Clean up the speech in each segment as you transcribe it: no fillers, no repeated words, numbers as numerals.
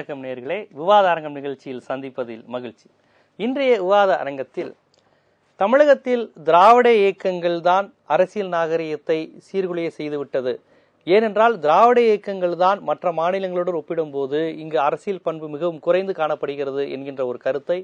வணக்கம் நேயர்களே, விவாத அரங்கம் நிகழ்ச்சியில் சந்திப்பதில் மகிழ்ச்சி. இன்றைய விவாத அரங்கத்தில் தமிழகத்தில் திராவிட இயக்கங்கள் தான் அரசியல் நாகரிகத்தை சீர்குலைய செய்துவிட்டது. ஏனென்றால் திராவிட இயக்கங்கள் தான் மற்ற மாநிலங்களோடு ஒப்பிடும்போது இங்கு அரசியல் பண்பு மிகவும் குறைந்து காணப்படுகிறது என்கின்ற ஒரு கருத்தை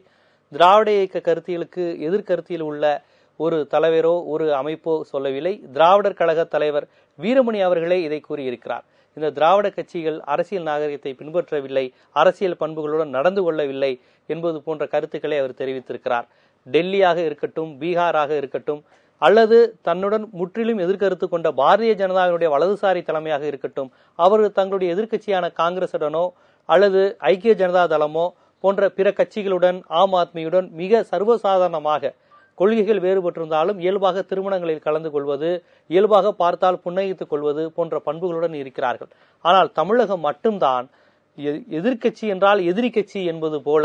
திராவிட இயக்க கருத்தியலுக்கு எதிர்கருத்தியில் உள்ள ஒரு தலைவரோ ஒரு அமைப்போ சொல்லவில்லை. திராவிடர் கழக தலைவர் வீரமணி அவர்களே இதை கூறியிருக்கிறார். இந்த திராவிட கட்சிகள் அரசியல் நாகரிகத்தை பின்பற்றவில்லை, அரசியல் பண்புகளுடன் நடந்து கொள்ளவில்லை என்பது போன்ற கருத்துக்களை அவர் தெரிவித்திருக்கிறார். டெல்லியாக இருக்கட்டும், பீகாராக இருக்கட்டும், அல்லது தன்னுடன் முற்றிலும் எதிர்கருத்து கொண்ட பாரதிய ஜனதாவினுடைய வலதுசாரி தலைமையாக இருக்கட்டும், அவர்கள் தங்களுடைய எதிர்கட்சியான காங்கிரசுடனோ அல்லது ஐக்கிய ஜனதா தளமோ போன்ற பிற கட்சிகளுடன், ஆம் ஆத்மியுடன் மிக சர்வசாதாரணமாக கொள்கைகள் வேறுபட்டிருந்தாலும் இயல்பாக திருமணங்களில் கலந்து கொள்வது, இயல்பாக பார்த்தால் புன்னகித்துக் கொள்வது போன்ற பண்புகளுடன் இருக்கிறார்கள். ஆனால் தமிழகம் மட்டும்தான் எதிர்கட்சி என்றால் எதிரி கட்சி என்பது போல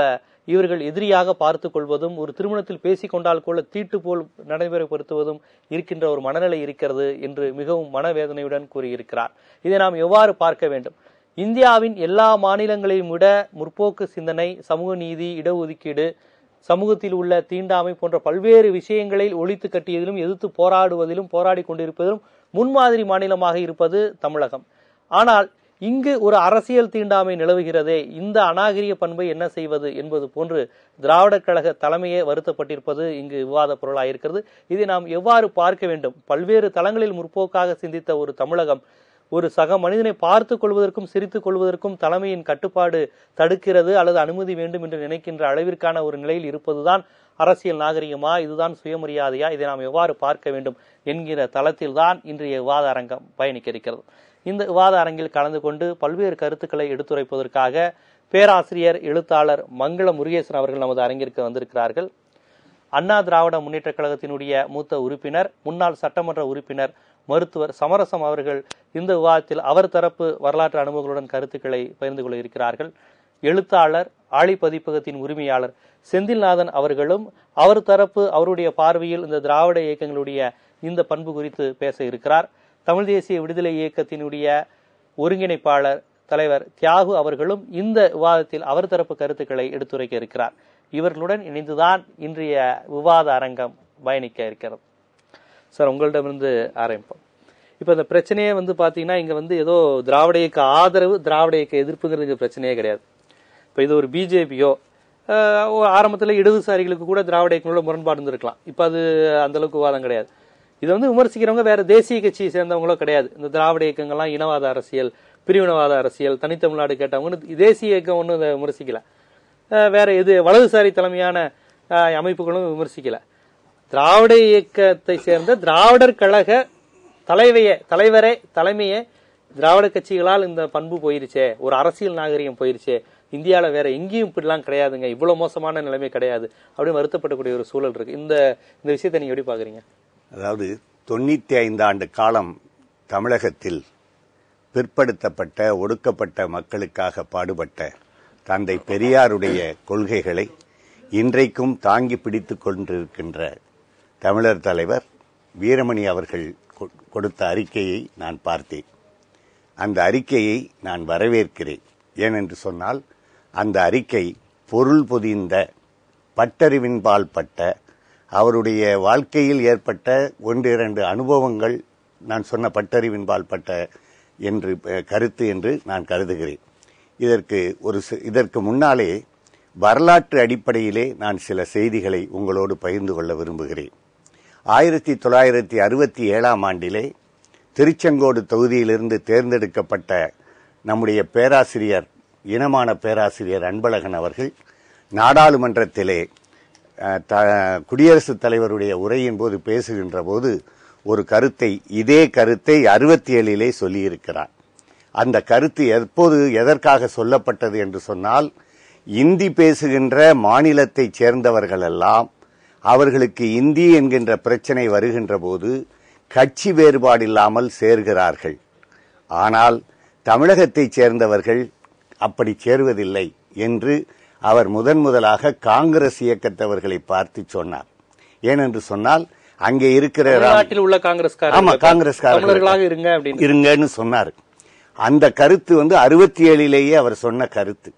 இவர்கள் எதிரியாக பார்த்து கொள்வதும், ஒரு திருமணத்தில் பேசிக்கொண்டால் கூட தீட்டு போல் நடைமுறைப்படுத்துவதும் இருக்கின்ற ஒரு மனநிலை இருக்கிறது என்று மிகவும் மனவேதனையுடன் கூறியிருக்கிறார். இதை நாம் எவ்வாறு பார்க்க வேண்டும்? இந்தியாவின் எல்லா மாநிலங்களையும் விட முற்போக்கு சிந்தனை, சமூக நீதி, இடஒதுக்கீடு, சமூகத்தில் உள்ள தீண்டாமை போன்ற பல்வேறு விஷயங்களில் ஒழித்து கட்டியதிலும் எதிர்த்து போராடுவதிலும் போராடி கொண்டிருப்பதிலும் முன்மாதிரி மாநிலமாக இருப்பது தமிழகம். ஆனால் இங்கு ஒரு அரசியல் தீண்டாமை நிலவுகிறதே, இந்த அநாகரிக பண்பை என்ன செய்வது என்பது போன்று திராவிட கழக தலைமையே வருத்தப்பட்டிருப்பது இங்கு விவாத பொருளாயிருக்கிறது. இதை நாம் எவ்வாறு பார்க்க வேண்டும்? பல்வேறு தளங்களில் முற்போக்காக சிந்தித்த ஒரு தமிழகம் ஒரு சக மனிதனை பார்த்துக் கொள்வதற்கும் சிரித்துக் கொள்வதற்கும் தலைமையின் கட்டுப்பாடு தடுக்கிறது அல்லது அனுமதி வேண்டும் என்று நினைக்கின்ற அளவிற்கான ஒரு நிலையில் இருப்பதுதான் அரசியல் நாகரிகமா? இதுதான் சுயமரியாதையா? இதை நாம் எவ்வாறு பார்க்க வேண்டும் என்கிற தளத்தில் தான் இன்றைய விவாத அரங்கம் பயணிக்க இருக்கிறது. இந்த விவாத அரங்கில் கலந்து கொண்டு பல்வேறு கருத்துக்களை எடுத்துரைப்பதற்காக பேராசிரியர் எழுத்தாளர் மங்கள முருகேசன் அவர்கள் நமது அரங்கிற்கு வந்திருக்கிறார்கள். அண்ணா திராவிட முன்னேற்ற கழகத்தினுடைய மூத்த உறுப்பினர், முன்னாள் சட்டமன்ற உறுப்பினர் மருத்துவர் சமரசம் அவர்கள் இந்த விவாதத்தில் அவர் தரப்பு வரலாற்று அனுபவங்களுடன் கருத்துக்களை பகிர்ந்து கொள்ள இருக்கிறார்கள். எழுத்தாளர், ஆழி பதிப்பகத்தின் உரிமையாளர் செந்தில்நாதன் அவர்களும் அவர் தரப்பு அவருடைய பார்வையில் இந்த திராவிட இயக்கங்களுடைய இந்த பண்பு குறித்து பேச இருக்கிறார். தமிழ் தேசிய விடுதலை இயக்கத்தினுடைய ஒருங்கிணைப்பாளர் தலைவர் தியாகு அவர்களும் இந்த விவாதத்தில் அவர் தரப்பு கருத்துக்களை எடுத்துரைக்க இருக்கிறார். இவர்களுடன் இணைந்துதான் இன்றைய விவாத அரங்கம் பயணிக்க இருக்கிறது. சார், உங்களிடமிருந்து ஆரம்பிப்போம். இப்போ இந்த பிரச்சனையே பார்த்தீங்கன்னா இங்கே ஏதோ திராவிட இயக்க ஆதரவு, திராவிட இயக்க எதிர்ப்புங்கிறது பிரச்சனையே கிடையாது. இப்போ இது ஒரு பிஜேபியோ ஆரம்பத்தில் இடதுசாரிகளுக்கு கூட திராவிட இயக்கங்களோட முரண்பாடு இருந்திருக்கலாம். இப்போ அது அந்த அளவுக்கு விவாதம் கிடையாது. இதை விமர்சிக்கிறவங்க வேற தேசிய கட்சியை சேர்ந்தவங்களோ கிடையாது. இந்த திராவிட இயக்கங்கள்லாம் இனவாத அரசியல், பிரிவினவாத அரசியல், தனித்தமிழ்நாடு கேட்டவங்க தேசிய இயக்கம் ஒன்றும் இதை விமர்சிக்கல. வேற எது வலதுசாரி தலைமையான அமைப்புகளும் விமர்சிக்கல. திராவிட இயக்கத்தை சேர்ந்த திராவிடர் கழக தலைமையே திராவிட கட்சிகளால் இந்த பண்பு போயிருச்சே, ஒரு அரசியல் நாகரிகம் போயிருச்சே, இந்தியாவில் வேற எங்கேயும் இப்படிலாம் கிடையாதுங்க, இவ்வளவு மோசமான நிலைமை கிடையாது அப்படின்னு வருத்தப்படக்கூடிய ஒரு சூழல் இருக்கு. இந்த விஷயத்தை நீங்க எப்படி பாக்குறீங்க? அதாவது 95 ஆண்டு காலம் தமிழகத்தில் பிற்படுத்தப்பட்ட ஒடுக்கப்பட்ட மக்களுக்காக பாடுபட்ட தந்தை பெரியாருடைய கொள்கைகளை இன்றைக்கும் தாங்கி பிடித்துக் கொண்டிருக்கின்ற தமிழர் தலைவர் வீரமணி அவர்கள் கொடுத்த அறிக்கையை நான் பார்த்தேன். அந்த அறிக்கையை நான் வரவேற்கிறேன். ஏனென்று சொன்னால் அந்த அறிக்கை பொருள் பொதிந்த, பட்டறிவின்பால் பட்ட, அவருடைய வாழ்க்கையில் ஏற்பட்ட 1-2 அனுபவங்கள் நான் சொன்ன பட்டறிவின்பால் பட்ட என்று கருத்து என்று நான் கருதுகிறேன். இதற்கு முன்னாலே வரலாற்று அடிப்படையிலே நான் சில செய்திகளை உங்களோடு பகிர்ந்து கொள்ள விரும்புகிறேன். 1967ஆம் ஆண்டிலே திருச்செங்கோடு தொகுதியிலிருந்து தேர்ந்தெடுக்கப்பட்ட நம்முடைய பேராசிரியர், இனமான பேராசிரியர் அன்பழகன் அவர்கள் நாடாளுமன்றத்திலே குடியரசுத் தலைவருடைய உரையின் போது பேசுகின்ற போது ஒரு கருத்தை, இதே கருத்தை 67லே சொல்லியிருக்கிறார். அந்த கருத்து எப்போது எதற்காக சொல்லப்பட்டது என்று சொன்னால், இந்தி பேசுகின்ற மாநிலத்தைச் சேர்ந்தவர்களெல்லாம் அவர்களுக்கு இந்தி என்கின்ற பிரச்சனை வருகின்ற போது கட்சி வேறுபாடில்லாமல் சேர்கிறார்கள். ஆனால் தமிழகத்தைச் சேர்ந்தவர்கள் அப்படி சேருவதில்லை என்று அவர் முதலாக காங்கிரஸ் இயக்கத்தவர்களை பார்த்து சொன்னார். ஏனென்று சொன்னால் அங்கே இருக்கிற உள்ள காங்கிரஸ்காரர்களாக இருங்கன்னு சொன்னார். அந்த கருத்து 67லேயே அவர் சொன்ன கருத்து.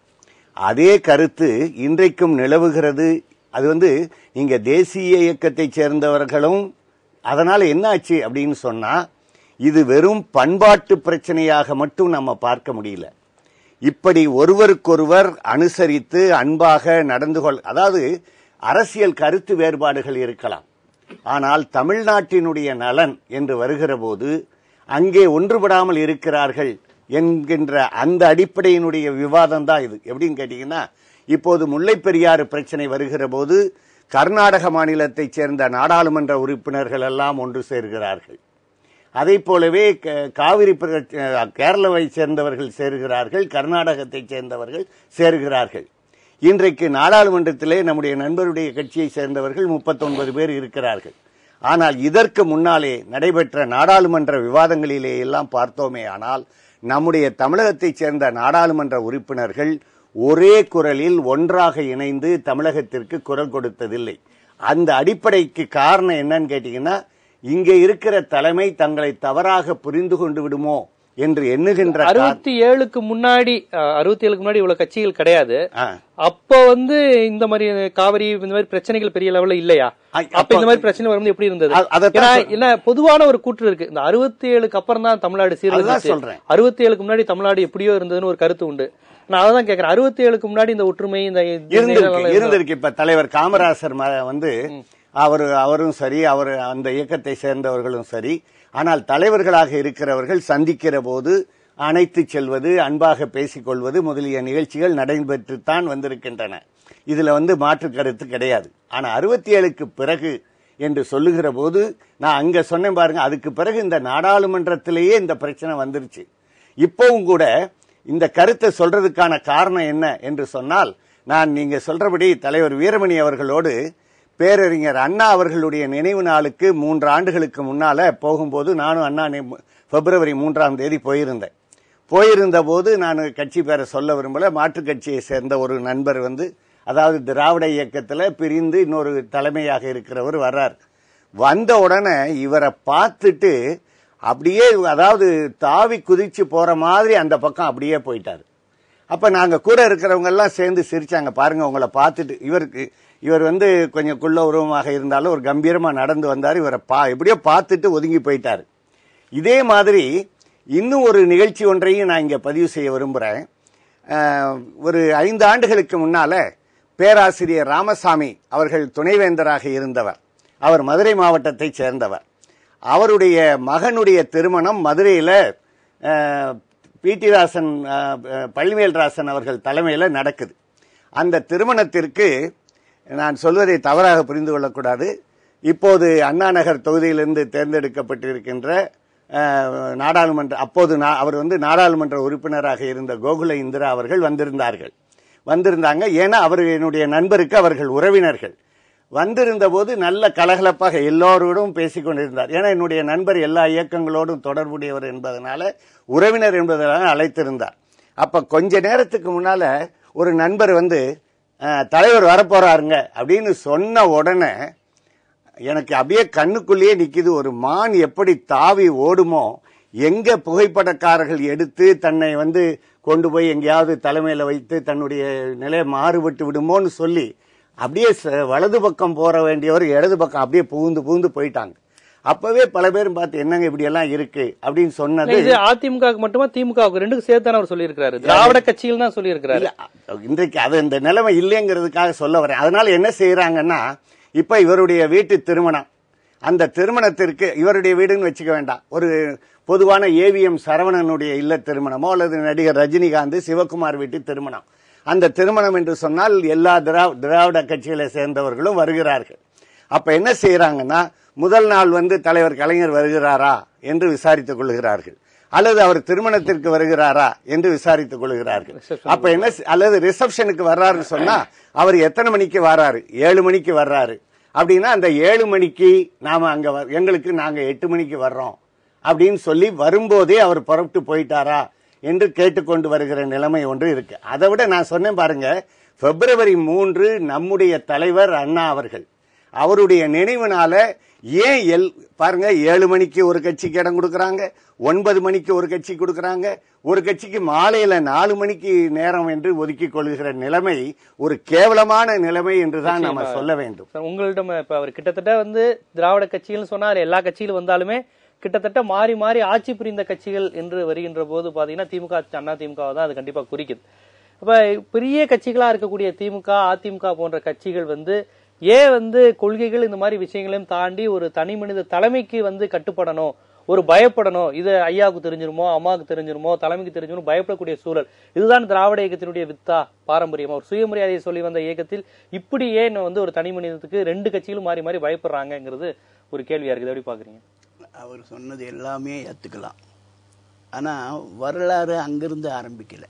அதே கருத்து இன்றைக்கும் நிலவுகிறது. அது இங்க தேசிய இயக்கத்தை சேர்ந்தவர்களும் அதனால என்ன ஆச்சு அப்படின்னு சொன்னா, இது வெறும் பண்பாட்டு பிரச்சனையாக மட்டும் நம்ம பார்க்க முடியல. இப்படி ஒருவருக்கொருவர் அனுசரித்து அன்பாக நடந்து அதாவது அரசியல் கருத்து வேறுபாடுகள் இருக்கலாம். ஆனால் தமிழ்நாட்டினுடைய நலன் என்று வருகிற போது அங்கே ஒன்றுபடாமல் இருக்கிறார்கள் என்கின்ற அந்த அடிப்படையினுடைய விவாதம் தான் இது. எப்படின்னு கேட்டீங்கன்னா, இப்போது முல்லை பெரியாறு பிரச்சனை வருகிற போது கர்நாடக மாநிலத்தைச் சேர்ந்த நாடாளுமன்ற உறுப்பினர்கள் எல்லாம் ஒன்று சேர்கிறார்கள். அதை போலவே காவிரி கேரளாவை சேர்ந்தவர்கள் சேர்கிறார்கள், கர்நாடகத்தைச் சேர்ந்தவர்கள் சேர்கிறார்கள். இன்றைக்கு நாடாளுமன்றத்திலே நம்முடைய நண்பருடைய கட்சியை சேர்ந்தவர்கள் 39 பேர் இருக்கிறார்கள். ஆனால் இதற்கு முன்னாலே நடைபெற்ற நாடாளுமன்ற விவாதங்களிலே எல்லாம் பார்த்தோமே ஆனால் நம்முடைய தமிழகத்தைச் சேர்ந்த நாடாளுமன்ற உறுப்பினர்கள் ஒரே குரலில் ஒன்றாக இணைந்து தமிழகத்திற்கு குரல் கொடுத்ததில்லை. அந்த அடிப்படைக்கு காரணம் என்னன்னு கேட்டீங்கன்னா, இங்கே இருக்கிற தலைமை தங்களை தவறாக புரிந்து கொண்டு விடுமோ என்று எண்ணுகின்ற 67க்கு முன்னாடி இவ்வளவு கட்சிகள் கிடையாது. அப்ப இந்த மாதிரி காவிரி இந்த மாதிரி பிரச்சனைகள் பெரிய லெவல்ல இல்லையா? அப்ப இந்த மாதிரி பிரச்சனை வரும்போது எப்படி இருந்தது? என்ன பொதுவான ஒரு கூற்று இருக்கு, இந்த 67க்கு அப்புறம் தான் தமிழ்நாடு சீரழிச்சு, 67க்கு முன்னாடி தமிழ்நாடு எப்படியோ இருந்ததுன்னு ஒரு கருத்து உண்டு. நான் அதான் கேக்குறேன், 67க்கு முன்னாடி இந்த ஒற்றுமை இந்த இருந்திருக்கு. இப்ப தலைவர் காமராசர் அவரும் சரி, அவர் அந்த இயக்கத்தை சேர்ந்தவர்களும் சரி. ஆனால் தலைவர்களாக இருக்கிறவர்கள் சந்திக்கிற போது அணைத்து செல்வது, அன்பாக பேசிக்கொள்வது முதலிய நிகழ்ச்சிகள் நடைபெற்றுத்தான் வந்திருக்கின்றன. இதுல மாற்று கருத்து கிடையாது. ஆனா 67க்கு பிறகு என்று சொல்லுகிற போது நான் அங்க சொன்னேன் பாருங்க, அதுக்கு பிறகு இந்த நாடாளுமன்றத்திலேயே இந்த பிரச்சனை வந்துருச்சு. இப்பவும் கூட இந்த கருத்தை சொல்றதுக்கான காரணம் என்ன என்று சொன்னால், நான் நீங்க சொல்றபடி தலைவர் வீரமணி அவர்களோடு பேரறிஞர் அண்ணா அவர்களுடைய நினைவு நாளுக்கு 3 ஆண்டுகளுக்கு முன்னால போகும்போது நானும் அண்ணா பிப்ரவரி 3ஆம் தேதி போயிருந்த போது நான் கட்சி பேரை சொல்ல விரும்பல, மாற்றுக் கட்சியை சேர்ந்த ஒரு நண்பர் அதாவது திராவிட இயக்கத்துல பிரிந்து இன்னொரு தலைமையாக இருக்கிறவர் வர்றார். வந்த உடனே இவரை பார்த்துட்டு அப்படியே அதாவது தாவி குதிச்சு போற மாதிரி அந்த பக்கம் அப்படியே போயிட்டாரு. அப்ப நாங்க கூட இருக்கிறவங்க எல்லாம் சேர்ந்து சிரிச்சாங்க. பாருங்க, உங்களை பார்த்துட்டு இவர் கொஞ்சம் குள்ள உருவமாக இருந்தாலும் ஒரு கம்பீரமா நடந்து வந்தாரு. இவரை எப்படியோ பார்த்துட்டு ஒதுங்கி போயிட்டாரு. இதே மாதிரி இன்னும் ஒரு நிகழ்ச்சி ஒன்றையும் நான் இங்க பதிவு செய்ய விரும்புறேன். ஒரு 5 ஆண்டுகளுக்கு முன்னால பேராசிரியர் ராமசாமி அவர்கள் துணைவேந்தராக இருந்தவர். அவர் மதுரை மாவட்டத்தை சேர்ந்தவர். அவருடைய மகனுடைய திருமணம் மதுரையில பிடிராசன் பள்ளிவேல்ராசன் அவர்கள் தலைமையில் நடக்குது. அந்த திருமணத்திற்கு நான் சொல்வதை தவறாக புரிந்து கொள்ளக்கூடாது. இப்போது அண்ணா நகர் தொகுதியிலிருந்து தேர்ந்தெடுக்கப்பட்டிருக்கின்ற நாடாளுமன்ற அப்போது அவர் நாடாளுமன்ற உறுப்பினராக இருந்த கோகுல இந்திரா அவர்கள் வந்திருந்தாங்க. ஏன்னா அவர் என்னுடைய நண்பருக்கு அவர்கள் உறவினர்கள். வந்திருந்த போது நல்ல கலகலப்பாக எல்லோரோடும் பேசிக் கொண்டிருந்தார். ஏன்னா என்னுடைய நண்பர் எல்லா இயக்கங்களோடும் தொடர்புடையவர் என்பதனால, உறவினர் என்பதனால அழைத்திருந்தார். அப்ப கொஞ்ச நேரத்துக்கு முன்னால ஒரு நண்பர் தலைவர் வரப்போறாருங்க அப்படின்னு சொன்ன உடனே எனக்கு அப்படியே கண்ணுக்குள்ளேயே நிக்குது. ஒரு மான் எப்படி தாவி ஓடுமோ, எங்க புகைப்படக்காரர்கள் எடுத்து தன்னை கொண்டு போய் எங்கேயாவது தலைமையில வைத்து தன்னுடைய நிலையை மாறுபட்டு விடுமோன்னு சொல்லி அப்படியே வலது பக்கம் போற வேண்டியவர் இடது பக்கம் அப்படியே புகுந்து போயிட்டாங்க. அப்பவே பல பேரும் பார்த்து என்னங்க இப்படி எல்லாம் இருக்கு அப்படின்னு சொன்னது. அதிமுக மட்டுமா, திமுக ரெண்டுக்கும் சேர்த்து அவர் சொல்லியிருக்காரு, திராவிட கட்சியில் தான் சொல்லியிருக்கிறாரு. இன்றைக்கு அது இந்த நிலைமை இல்லைங்கிறதுக்காக சொல்ல வரேன். அதனால என்ன செய்யறாங்கன்னா, இப்ப இவருடைய வீட்டு திருமணம், அந்த திருமணத்திற்கு இவருடைய வீடுன்னு வச்சுக்க வேண்டாம், ஒரு பொதுவான ஏவிஎம் சரவணனுடைய இல்ல திருமணமோ அல்லது நடிகர் ரஜினிகாந்த் சிவகுமார் வீட்டு திருமணம். அந்த திருமணம் என்று சொன்னால் எல்லா திராவிட கட்சிகளை சேர்ந்தவர்களும் வருகிறார்கள். அப்ப என்ன செய்யறாங்கன்னா, முதல் நாள் தலைவர் கலைஞர் வருகிறாரா என்று விசாரித்துக் கொள்கிறார்கள், அல்லது அவர் திருமணத்திற்கு வருகிறாரா என்று விசாரித்துக் கொள்கிறார்கள். அப்ப என்ன, அல்லது ரிசப்ஷனுக்கு வர்றாருன்னு சொன்னா அவர் எத்தனை மணிக்கு வர்றாரு, 7 மணிக்கு வர்றாரு அப்படின்னா அந்த 7 மணிக்கு நாம அங்க எங்களுக்கு நாங்க 8 மணிக்கு வர்றோம் அப்படின்னு சொல்லி வரும்போதே அவர் புறப்பட்டு போயிட்டாரா என்று கேட்டுக்கொண்டு வருகிற நிலைமை ஒன்று இருக்கு. அதை விட நான் சொன்னேன் பாருங்க, பிப்ரவரி 3 நம்முடைய தலைவர் அண்ணா அவர்கள் அவருடைய நினைவுனால ஏன் பாருங்க 7 மணிக்கு ஒரு கட்சிக்கு இடம் கொடுக்கறாங்க, 9 மணிக்கு ஒரு கட்சி கொடுக்கறாங்க, ஒரு கட்சிக்கு மாலையில 4 மணிக்கு நேரம் என்று ஒதுக்கிக் கொள்கிற நிலைமை ஒரு கேவலமான நிலைமை என்றுதான் நாம சொல்ல வேண்டும். உங்களிடம் இப்ப அவர் கிட்டத்தட்ட திராவிட கட்சிகள் சொன்னா எல்லா கட்சிகளும் வந்தாலுமே கிட்டத்தட்ட மாறி மாறி ஆட்சி புரிந்த கட்சிகள் என்று வருகின்ற போது பாத்தீங்கன்னா திமுக அண்ணா திமுக தான் அது கண்டிப்பா குறிக்குது. அப்ப பெரிய கட்சிகளா இருக்கக்கூடிய திமுக அதிமுக போன்ற கட்சிகள் ஏன் கொள்கைகள் இந்த மாதிரி விஷயங்களையும் தாண்டி ஒரு தனி மனித தலைமைக்கு கட்டுப்படணும், ஒரு பயப்படணும், இது ஐயாவுக்கு தெரிஞ்சிருமோ அம்மாவுக்கு தெரிஞ்சிருமோ தலைமைக்கு தெரிஞ்சிருமோ பயப்படக்கூடிய சூழல், இதுதான் திராவிட இயக்கத்தினுடைய வித்தா பாரம்பரியமா ஒரு சுயமரியாதையை சொல்லி வந்த இயக்கத்தில் இப்படி ஏன் ஒரு தனி மனிதத்துக்கு 2 கட்சிகளும் மாறி மாறி பயப்படுறாங்கிறது ஒரு கேள்வியா இருக்குது. எப்படி பாக்குறீங்க? அவர் சொன்னது எல்லாமே ஏத்துக்கலாம். ஆனா வரலாறு அங்கிருந்து ஆரம்பிக்கல.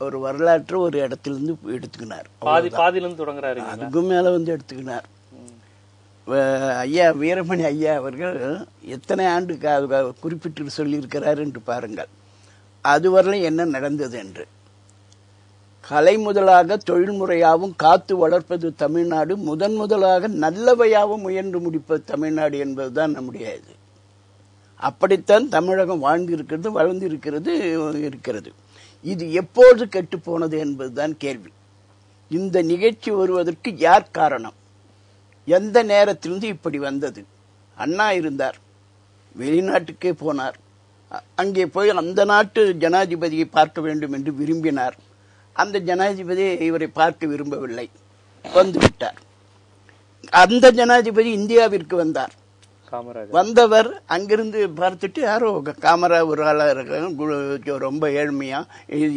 ஒரு வரலாற்று ஒரு இடத்திலிருந்து எடுத்துக்கினார், பாதியிலிருந்து தொடங்குறாரு, அதுக்கும் மேல எடுத்துக்கினார். ஐயா வீரமணி ஐயா அவர்கள் எத்தனை ஆண்டு குறிப்பிட்டு சொல்லியிருக்கிறார் என்று பாருங்கள். அதுவரை என்ன நடந்தது என்று. கலை முதலாக தொழில்முறையாகவும் காத்து வளர்ப்பது தமிழ்நாடு, முதலாக நல்லவையாகவும் முயன்று முடிப்பது தமிழ்நாடு என்பதுதான் நம்முடைய இது. அப்படித்தான் தமிழகம் வாழ்ந்திருக்கிறது, வளர்ந்திருக்கிறது. இது எப்போது கெட்டு போனது என்பதுதான் கேள்வி. இந்த நிகழ்ச்சி வருவதற்கு யார் காரணம்? எந்த நேரத்திலிருந்து இப்படி வந்தது? அண்ணா இருந்தார், வெளிநாட்டுக்கே போனார், அங்கே போய் அந்த நாட்டு ஜனாதிபதியை பார்க்க வேண்டும் என்று விரும்பினார். அந்த ஜனாதிபதி இவரை பார்க்க விரும்பவில்லை, வந்துவிட்டார். அந்த ஜனாதிபதி இந்தியாவிற்கு வந்தார். வந்தவர் அங்கிருந்து பார்த்துட்டு யாரோ காமராஜ் ஒரு ஆளா இருக்காங்க, ரொம்ப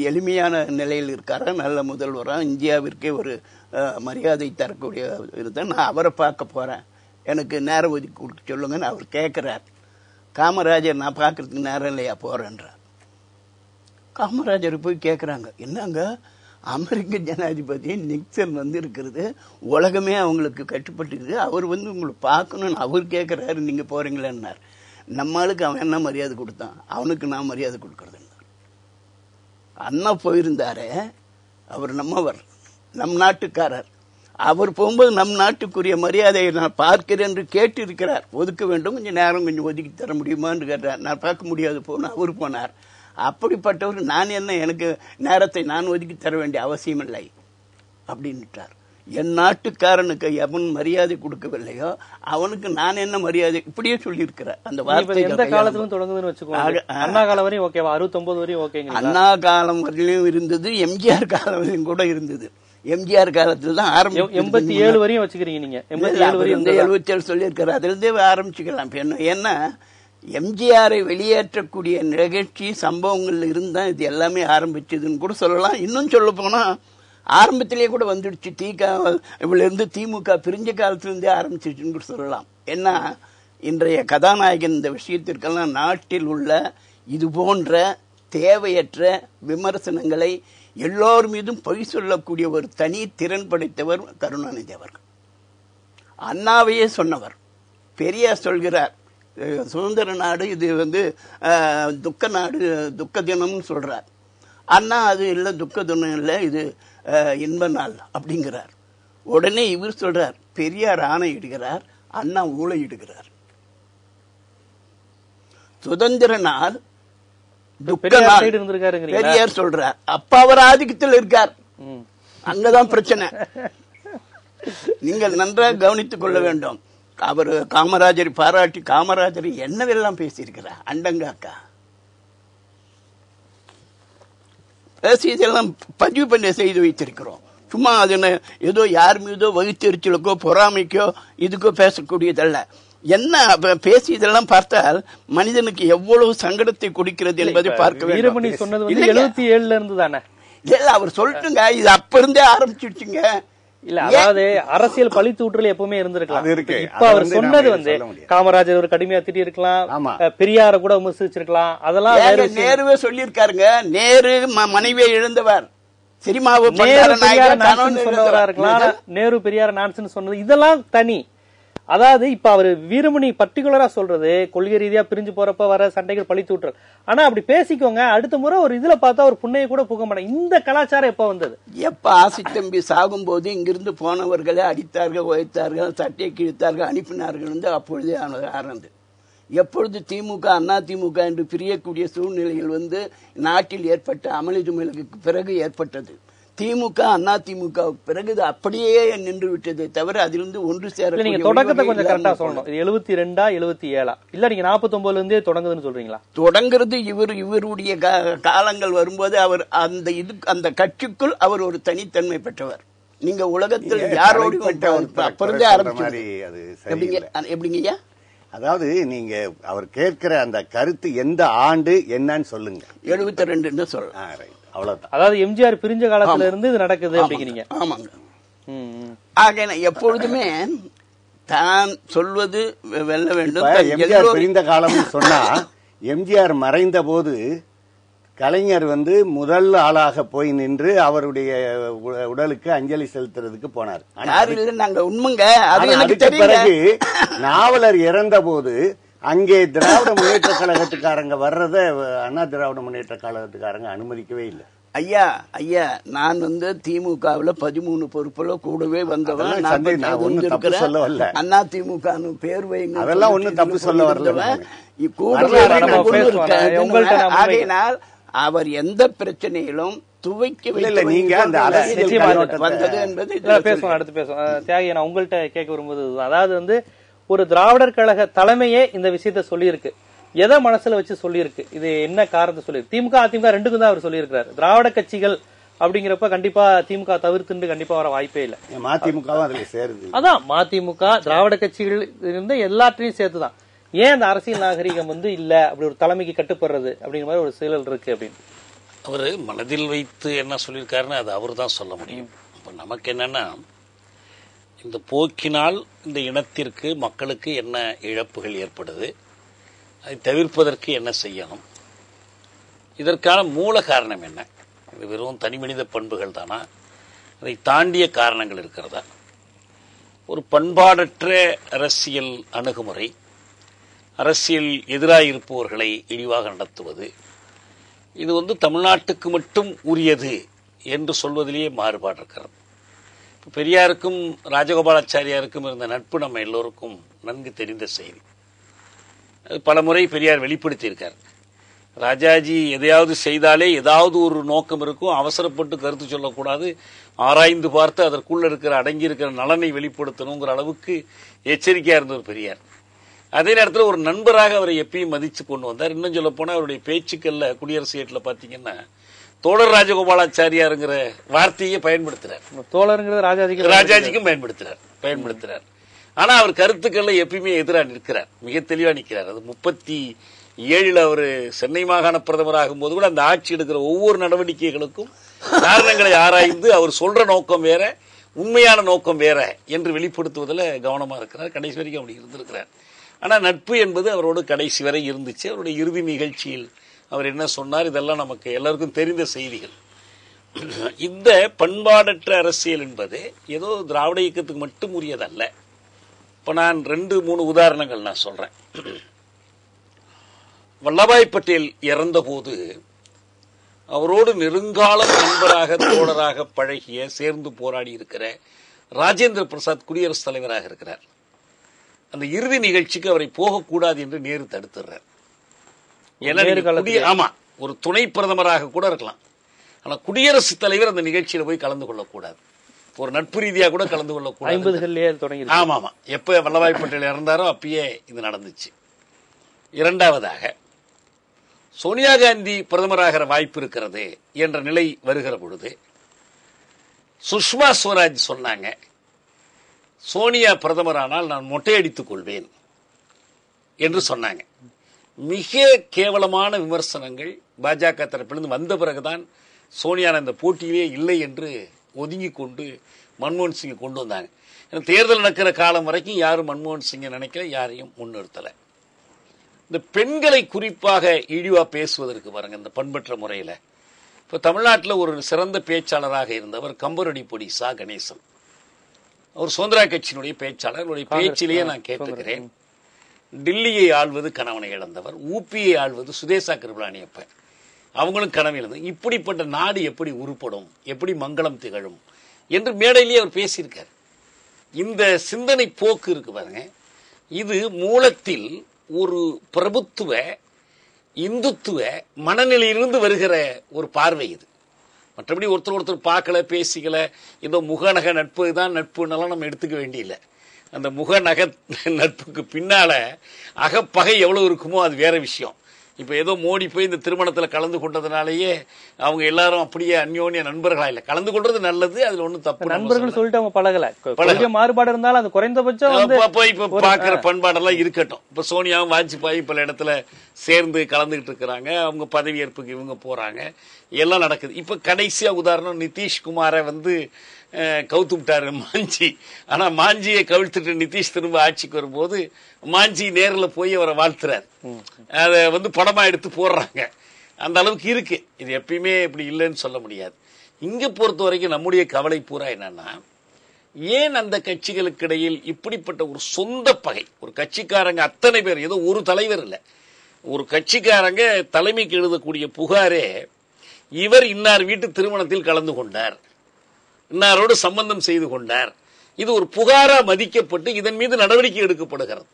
எளிமையான நிலையில் இருக்காரா, நல்ல முதல்வரா, இந்தியாவிற்கே ஒரு மரியாதை தரக்கூடிய இருந்தால் நான் அவரை பார்க்க போறேன், எனக்கு நேரம் ஒதுக்கி கொடுக்க சொல்லுங்கன்னு அவர் கேட்கிறார். காமராஜர் நான் பார்க்கறதுக்கு நேரம் இல்லையா போறேன்றார். காமராஜர் போய் கேட்கிறாங்க, என்னங்க அமெரிக்க ஜனாதிபதி நிக்சன் இருக்கிறது, உலகமே அவங்களுக்கு கட்டுப்பட்டு அவர் உங்களை பார்க்கணும்னு அவர் கேட்கிறாரு, நீங்க போறீங்களேன்னார். நம்மளுக்கு அவன் என்ன மரியாதை கொடுத்தான், அவனுக்கு நான் மரியாதை கொடுக்கறது. அண்ணா போயிருந்தாரே, அவர் நம்மவர், நம் நாட்டுக்காரர், அவர் போகும்போது நம் நாட்டுக்குரிய மரியாதையை நான் பார்க்கிறேன் என்று கேட்டு இருக்கிறார். ஒதுக்க வேண்டும், கொஞ்சம் நேரம் கொஞ்சம் ஒதுக்கி தர முடியுமான்னு கேட்டார். நான் பார்க்க முடியாது போன அவர் போனார். அப்படிப்பட்டவர் நான் என்ன, எனக்கு நேரத்தை நான் ஒதுக்கி தர வேண்டிய அவசியம் இல்லை அப்படின்னுட்டார். என் நாட்டுக்காரனுக்கு எவன் மரியாதை கொடுக்கவில்லையோ அவனுக்கு நான் என்ன மரியாதை, இப்படியே சொல்லியிருக்கிறார். அந்த வார்த்தை எந்த காலத்திலும் தொடங்குதுன்னு வச்சுக்கோங்க. அண்ணா காலம் வரையும் ஓகேவா? 69 வரையும் ஓகேங்க. அண்ணா காலம் வரையிலும் இருந்தது, எம்ஜிஆர் காலம் வரையும் கூட இருந்தது. எம்ஜிஆர் காலத்தில் தான் ஆரம்பிச்சு 87 வரையும் வச்சுக்கிறீங்க நீங்க. 77 சொல்லியிருக்காரு, அதுல இருந்தே ஆரம்பிச்சுக்கலாம். ஏன்னா எம்ஜிஆரை வெளியேற்றக்கூடிய நிகழ்ச்சி சம்பவங்கள் இருந்தா இது எல்லாமே ஆரம்பிச்சதுன்னு கூட சொல்லலாம். இன்னும் சொல்ல போனா ஆரம்பத்திலேயே கூட வந்துடுச்சு. இருந்து திமுக பிரிஞ்ச காலத்திலிருந்தே ஆரம்பிச்சிருச்சுன்னு கூட சொல்லலாம். ஏன்னா இன்றைய கதாநாயகன் இந்த விஷயத்திற்கெல்லாம் நாட்டில் உள்ள இது போன்ற தேவையற்ற விமர்சனங்களை எல்லோர் மீதும் பொய் சொல்லக்கூடிய ஒரு தனி திறன் படைத்தவர் கருணாநிதி அவர்கள். அண்ணாவையே சொன்னவர். பெரியார் சொல்கிறார், சுதந்திர நாடு இது துக்க நாடு, துக்க தினம்னு சொல்றார். அண்ணா அது இல்லை, துக்க தினம் இல்லை, இது இன்ப நாள் அப்படிங்கிறார். உடனே இவர் சொல்றார், பெரியார் ஆணையிடுகிறார், அண்ணா ஊழையிடுகிறார். சுதந்திர நாள் துக்க நாள் பெரியார் சொல்றார், அப்ப அவர் ஆதிக்கத்தில் இருக்கார். அங்கதான் பிரச்சனை. நீங்கள் நன்றாக கவனித்துக் கொள்ள வேண்டும். அவர் காமராஜரை பாராட்டி காமராஜரை என்னவெல்லாம் பேசியிருக்கிறார். அண்டங்காக்கா பேசி இதெல்லாம் பதிவு பண்ணி செய்து வைத்திருக்கிறோம். சும்மா அது ஏதோ யார் மீதோ வகுத்தெரிச்சலுக்கோ பொறாமைக்கோ இதுக்கோ பேசக்கூடியதல்ல. என்ன பேசி இதெல்லாம் பார்த்தால் மனிதனுக்கு எவ்வளவு சங்கடத்தை கொடுக்கிறது என்பதை பார்க்க வேண்டும். 77 இருந்து தானே இல்ல அவர் சொல்லட்டுங்க, இது அப்ப இருந்தே ஆரம்பிச்சிடுச்சுங்க. இல்ல அதாவது அரசியல் பழித்து ஊற்றல் எப்பவுமே இருந்திருக்கலாம். இப்ப அவர் சொன்னது காமராஜர் ஒரு கடுமையா திட்டி இருக்கலாம், பெரியார கூட விமர்சிச்சிருக்கலாம். அதெல்லாம் நேருவே சொல்லியிருக்காருங்க. நேரு மனைவியை இழந்தவர், நேரு பெரியார நான்சன் சொன்னது இதெல்லாம் தனி. அதாவது இப்ப அவரு வீரமணி பர்டிகுலரா சொல்றது கொள்கை ரீதியா பிரிஞ்சு போறப்ப வர சண்டைகள் பழித்து விட்டுறது. ஆனா அப்படி பேசிக்கோங்க, அடுத்த முறை ஒரு இதுல பார்த்தா ஒரு புண்ணையை கூட புக மாட்டாங்க. இந்த கலாச்சாரம் எப்ப வந்தது? எப்ப ஆசி தம்பி சாகும் போது இங்கிருந்து போனவர்களை அடித்தார்கள், உழைத்தார்கள், சட்டையை கிழித்தார்கள், அனுப்பினார்கள் அப்பொழுதே ஆனது. எப்பொழுது திமுக அண்ணா திமுக என்று பிரியக்கூடிய சூழ்நிலைகள் நாட்டில் ஏற்பட்ட அமளி துமலுக்கு பிறகு ஏற்பட்டது. திமுக அண்ணா திமுக பிறகு அப்படியே நின்று விட்டது தவிர அதிலிருந்து ஒன்று சேர. நீங்க தொடக்கத்தை கொஞ்சம் கரெக்டா சொல்லணும். 72 77 இல்ல நீங்க 49 இருந்தே தொடங்குதுன்னு சொல்றீங்களா? தொடங்குறது இவருடைய காலங்கள் வரும்போது அவர் அந்த கட்சிக்குள் அவர் ஒரு தனித்தன்மை பெற்றவர். நீங்க உலகத்தில் யாரோடு அப்பிருந்தே ஆரம்பிச்சு எப்படிங்கய்யா? அதாவது நீங்க அவர் கேட்கிற அந்த கருத்து எந்த ஆண்டு என்னன்னு சொல்லுங்க. 72 சொல்லலாம். அவ்வளவுதான். அதாவது எம்ஜிஆர் பிரிஞ்ச காலத்துல இருந்து இது நடக்குது அப்படிங்கிறீங்க. ஆமாங்க. ஆக எப்பொழுதுமே தான் சொல்வது வெல்ல வேண்டும். எம்ஜிஆர் பிரிந்த காலம் சொன்னா எம்ஜிஆர் மறைந்த போது கலைஞர் முதல் ஆளாக போய் நின்று அவருடைய உடலுக்கு அஞ்சலி செலுத்துறதுக்கு போனார். அதுக்கு பிறகு நாவலர் இறந்த போது அங்கே திராவிட முன்னேற்ற கழகத்துக்காரங்க வர்றத அண்ணா திராவிட முன்னேற்ற கழகத்துக்காரங்க அனுமதிக்கவே இல்லை. ஐயா நான் திமுகவுல 13 பொறுப்புல கூடவே வந்தவன். அண்ணா திமுக பேர் வைங்க, அதெல்லாம் ஒண்ணும் தப்பு சொல்ல வரல. ஆகையினால் அவர் எந்த பிரச்சனையிலும் துவைக்க நீங்க அந்த வந்தது என்பது பேசுவோம், அடுத்து பேசுவோம். தியாகி, நான் உங்கள்கிட்ட கேட்க விரும்புவது, அதாவது ஒரு திராவிடர் கழக தலைமையே இந்த விஷயத்த சொல்லியிருக்கு. எதை மனசுல வச்சு சொல்லியிருக்கு? இது என்ன காரணத்தை சொல்லியிருக்கு? திமுக அதிமுக ரெண்டுக்கும் தான் அவர் சொல்லியிருக்கிறார். திராவிட கட்சிகள் அப்படிங்கிறப்ப கண்டிப்பா திமுக தவிர்த்துண்டு கண்டிப்பா வர வாய்ப்பே இல்லை. மதிமுக அதுல சேருது. அதான் மதிமுக திராவிட கட்சிகள் இருந்து எல்லாத்தையும் சேர்த்துதான். ஏன் அந்த அரசியல் நாகரிகம் இல்ல, அப்படி ஒரு தலைமைக்கு கட்டுப்படுறது அப்படிங்கிற மாதிரி ஒரு செயல் இருக்கு அப்படின்னு அவரு மனதில் வைத்து என்ன சொல்லியிருக்காருன்னு அது அவர் தான் சொல்ல முடியும். இப்ப நமக்கு என்னன்னா, இந்த போக்கினால் இந்த இனத்திற்கு மக்களுக்கு என்ன இழப்புகள் ஏற்படுது, அதை தவிர்ப்பதற்கு என்ன செய்யணும், இதற்கான மூல காரணம் என்ன, இது வெறும் தனி மனித பண்புகள் தானா, அதை தாண்டிய காரணங்கள் இருக்கிறதா, ஒரு பண்பாடற்ற அரசியல் அணுகுமுறை, அரசியல் எதிராக இருப்பவர்களை இழிவாக நடத்துவது, இது தமிழ்நாட்டுக்கு மட்டும் உரியது என்று சொல்வதிலேயே மாறுபாடு இருக்கிறது. பெரியாருக்கும் ராஜகோபாலாச்சாரியாருக்கும் இருந்த நட்பு நம்ம எல்லோருக்கும் நன்கு தெரிந்த செய்தி. பல முறை பெரியார் வெளிப்படுத்தியிருக்கார். ராஜாஜி எதையாவது செய்தாலே ஏதாவது ஒரு நோக்கம் இருக்கும், அவசரப்பட்டு கருத்து சொல்லக்கூடாது, ஆராய்ந்து பார்த்து அதற்குள்ள இருக்கிற அடங்கி இருக்கிற நலனை வெளிப்படுத்தணுங்கிற அளவுக்கு எச்சரிக்கையா இருந்தவர் பெரியார். அதே நேரத்தில் ஒரு நண்பராக அவரை எப்பயும் மதிச்சு கொண்டு வந்தார். இன்னும் சொல்ல போனா அவருடைய பேச்சுக்கள்ல குடியரசு ஏட்டில் பாத்தீங்கன்னா தோழர் ராஜகோபாலாச்சாரியாருங்கிற வார்த்தையை பயன்படுத்துறார். தோழருங்கிறது ராஜாஜிக்கும் பயன்படுத்துறார். ஆனா அவர் கருத்துக்கள்ல எப்பயுமே எதிராக நிற்கிறார், மிக தெளிவா நிற்கிறார். அது 37 அவர் சென்னை மாகாண பிரதமராகும் போது கூட அந்த ஆட்சி எடுக்கிற ஒவ்வொரு நடவடிக்கைகளுக்கும் காரணங்களை ஆராய்ந்து அவர் சொல்ற நோக்கம் வேற, உண்மையான நோக்கம் வேற என்று வெளிப்படுத்துவதில் கவனமா இருக்கிறார். கடைசி வரைக்கும் அப்படி இருந்திருக்கிறார். ஆனா நட்பு என்பது அவரோடு கடைசி வரை இருந்துச்சு. அவருடைய இறுதி நிகழ்ச்சியில் அவர் என்ன சொன்னார், இதெல்லாம் நமக்கு எல்லாருக்கும் தெரிந்த செய்திகள். இந்த பண்பாடற்ற அரசியல் என்பது ஏதோ திராவிட இயக்கத்துக்கு மட்டும் உரியதல்ல. இப்ப நான் 2-3 உதாரணங்கள் நான் சொல்றேன். வல்லபாய் பட்டேல் இறந்த போது அவரோடு நெருங்காலம் நண்பராக தோழராக பழகிய சேர்ந்து போராடி இருக்கிற ராஜேந்திர பிரசாத் குடியரசுத் தலைவராக இருக்கிறார். அந்த இறுதி நிகழ்ச்சிக்கு அவரை போகக்கூடாது என்று நேரு தடுத்துறார். ஆமா, ஒரு துணை பிரதமராக கூட இருக்கலாம், ஆனா குடியரசுத் தலைவர் அந்த நிகழ்ச்சியில போய் கலந்து கொள்ளக்கூடாது, ஒரு நட்பு ரீதியாக கூட கலந்து கொள்ளக்கூடாது. ஆமா, எப்ப வல்லபாய் பட்டேல் இறந்தாரோ அப்பயே இது நடந்துச்சு. இரண்டாவதாக, சோனியா காந்தி பிரதமராகிற வாய்ப்பு இருக்கிறது என்ற நிலை வருகிற பொழுது சுஷ்மா ஸ்வராஜ் சொன்னாங்க, சோனியா பிரதமரானால் நான் மொட்டையடித்துக் கொள்வேன் என்று சொன்னாங்க. மிக கேவலமான விமர்சனங்கள் பாஜக தரப்பிலிருந்து வந்த பிறகுதான் சோனியா இந்த போட்டியிலே இல்லை என்று ஒதுங்கி கொண்டு மன்மோகன் சிங்கை கொண்டு வந்தாங்க. தேர்தல் நடக்கிற காலம் வரைக்கும் யாரும் மன்மோகன் சிங்கை நினைக்கல, யாரையும் முன்னிறுத்தல. இந்த பெண்களை குறிப்பாக இழிவா பேசுவதற்கு பாருங்க, இந்த பண்பற்ற முறையில. இப்ப தமிழ்நாட்டில் ஒரு சிறந்த பேச்சாளராக இருந்தவர் கம்பரடி பொடி சா கணேசன். ஒரு சுதந்திரா கட்சியினுடைய பேச்சாளர், என்னுடைய பேச்சிலேயே நான் கேட்டுக்கிறேன். டில்லியை ஆள்வது கணவனை இழந்தவர், ஊபியை ஆள்வது சுதேசா கிருபலானியப்ப, அவங்களும் கனவு இழந்து, இப்படிப்பட்ட நாடு எப்படி உருப்படும், எப்படி மங்களம் திகழும் என்று மேடையிலேயே அவர் பேசியிருக்கார். இந்த சிந்தனை போக்கு இருக்கு பாருங்க, இது மூலத்தில் ஒரு பிரபுத்துவ இந்துத்துவ மனநிலையிலிருந்து வருகிற ஒரு பார்வை. இது மற்றபடி ஒருத்தர் பார்க்கல, பேசிக்கல, ஏதோ முகநக நட்பு தான் நட்புன்னெல்லாம் நம்ம எடுத்துக்க வேண்டியில்லை. அந்த முகநக நட்புக்கு பின்னால அகப்பகை எவ்வளவு இருக்குமோ அது வேற விஷயம். இப்ப ஏதோ மோடி போய் இந்த திருமணத்துல கலந்து கொண்டதுனாலேயே அவங்க எல்லாரும் அப்படியே அந்யோன்ய நண்பர்களா இல்ல. கலந்து கொள்றது நல்லது, அதுல ஒண்ணும் தப்பு. நண்பர்கள் சொல்லிட்டு அவங்க பழகல, மாறுபாடு இருந்தாலும் அது குறைந்தபட்சம் இப்ப பாக்குற பண்பாடெல்லாம் இருக்கட்டும். இப்ப சோனியாவும் வாஜ்பாயும் பல இடத்துல சேர்ந்து கலந்துகிட்டு இருக்கிறாங்க, அவங்க பதவியேற்புக்கு இவங்க போறாங்க, எல்லாம் நடக்குது. இப்ப கடைசியா உதாரணம் நிதிஷ்குமாரை கவுத்து விட்டாரு மாஞ்சி. ஆனா மாஞ்சியை கவிழ்த்துட்டு நிதிஷ் திரும்ப ஆட்சிக்கு வரும்போது மாஞ்சி நேரில் போய் அவரை வாழ்த்துறாரு. அதை படமா எடுத்து போடுறாங்க. அந்த அளவுக்கு இருக்கு. இது எப்பயுமே இப்படி இல்லைன்னு சொல்ல முடியாது. இங்க பொறுத்த வரைக்கும் நம்முடைய கவலை பூரா என்னன்னா, ஏன் அந்த கட்சிகளுக்கு இடையில் இப்படிப்பட்ட ஒரு சொந்த பகை? ஒரு கட்சிக்காரங்க அத்தனை பேர், ஏதோ ஒரு தலைவர் இல்ல, ஒரு கட்சிக்காரங்க தலைமைக்கு எழுதக்கூடிய புகாரே இவர் இன்னார் வீட்டு திருமணத்தில் கலந்து கொண்டார், இன்னாரோடு சம்பந்தம் செய்து கொண்டார், இது ஒரு புகாரா மதிக்கப்பட்டு இதன் மீது நடவடிக்கை எடுக்கப்படுகிறது.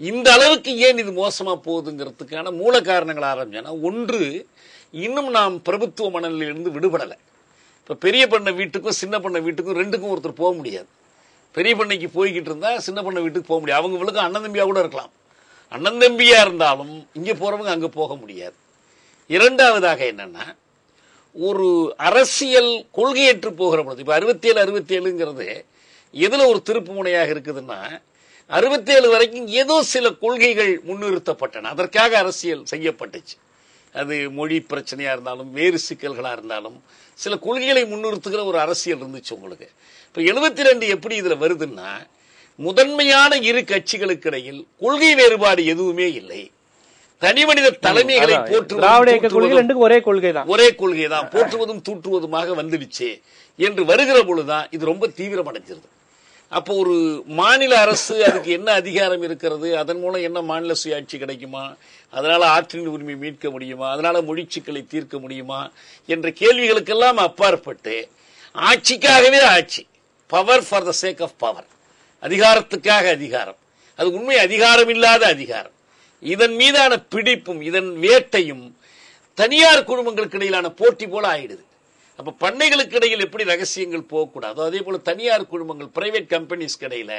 இந்த அளவுக்கு ஏன் இது மோசமா போகுதுங்கிறதுக்கான மூல காரணங்கள் ஆரம்பிச்சா, ஒன்று, இன்னும் நாம் பிரபுத்துவ மனநிலையிலிருந்து விடுபடலை. இப்ப பெரிய பண்ண வீட்டுக்கும் சின்ன பண்ண வீட்டுக்கும் ரெண்டுக்கும் ஒருத்தர் போக முடியாது. பெரிய பண்ணைக்கு போய்கிட்டு இருந்தா சின்ன பண்ண வீட்டுக்கு போக முடியாது. அவங்களுக்கு அண்ணன் தம்பியா கூட இருக்கலாம். அண்ணன் தம்பியா இருந்தாலும் இங்க போறவங்க அங்க போக முடியாது. இரண்டாவதாக என்னன்னா, ஒரு அரசியல் கொள்கையற்று போகிற பொழுது, இப்ப 67 எதுல ஒரு திருப்பு முனையாக இருக்குதுன்னா, 67 வரைக்கும் ஏதோ சில கொள்கைகள் முன்னிறுத்தப்பட்டன, அதற்காக அரசியல் செய்யப்பட்டுச்சு. அது மொழி பிரச்சனையா இருந்தாலும் வேறு சிக்கல்களா இருந்தாலும் சில கொள்கைகளை முன்னிறுத்துகிற ஒரு அரசியல் இருந்துச்சு உங்களுக்கு. இப்ப 72 எப்படி இதுல வருதுன்னா, முதன்மையான இரு கட்சிகளுக்கு இடையில் கொள்கை வேறுபாடு எதுவுமே இல்லை. தனி மனித தலைமைகளை போற்றுவதும் ஒரே கொள்கை தான், போற்றுவதும் தூற்றுவதுமாக வந்துடுச்சு என்று வருகிற பொழுதுதான் இது ரொம்ப தீவிரம் அடைஞ்சிருது. அப்போ ஒரு மாநில அரசு அதுக்கு என்ன அதிகாரம் இருக்கிறது, அதன் மூலம் என்ன மாநில சுயாட்சி கிடைக்குமா, அதனால ஆற்றின் உரிமை மீட்க முடியுமா, அதனால மொழிச்சிக்கலை தீர்க்க முடியுமா என்ற கேள்விகளுக்கெல்லாம் அப்பாற்பட்டு ஆட்சிக்காகவே ஆட்சி, power for the sake of power, அதிகாரத்துக்காக அதிகாரம், அது உண்மை அதிகாரம் இல்லாத அதிகாரம், இதன் மீதான பிடிப்பும் இதன் வேட்டையும் தனியார் குழுமங்களுக்கு இடையிலான போட்டி போல ஆயிடுது. அப்ப பண்ணைகளுக்கு இடையில் எப்படி ரகசியங்கள் போகக்கூடாது, அதே போல தனியார் குழுமங்கள் பிரைவேட் கம்பெனிஸ்க்கு இடையில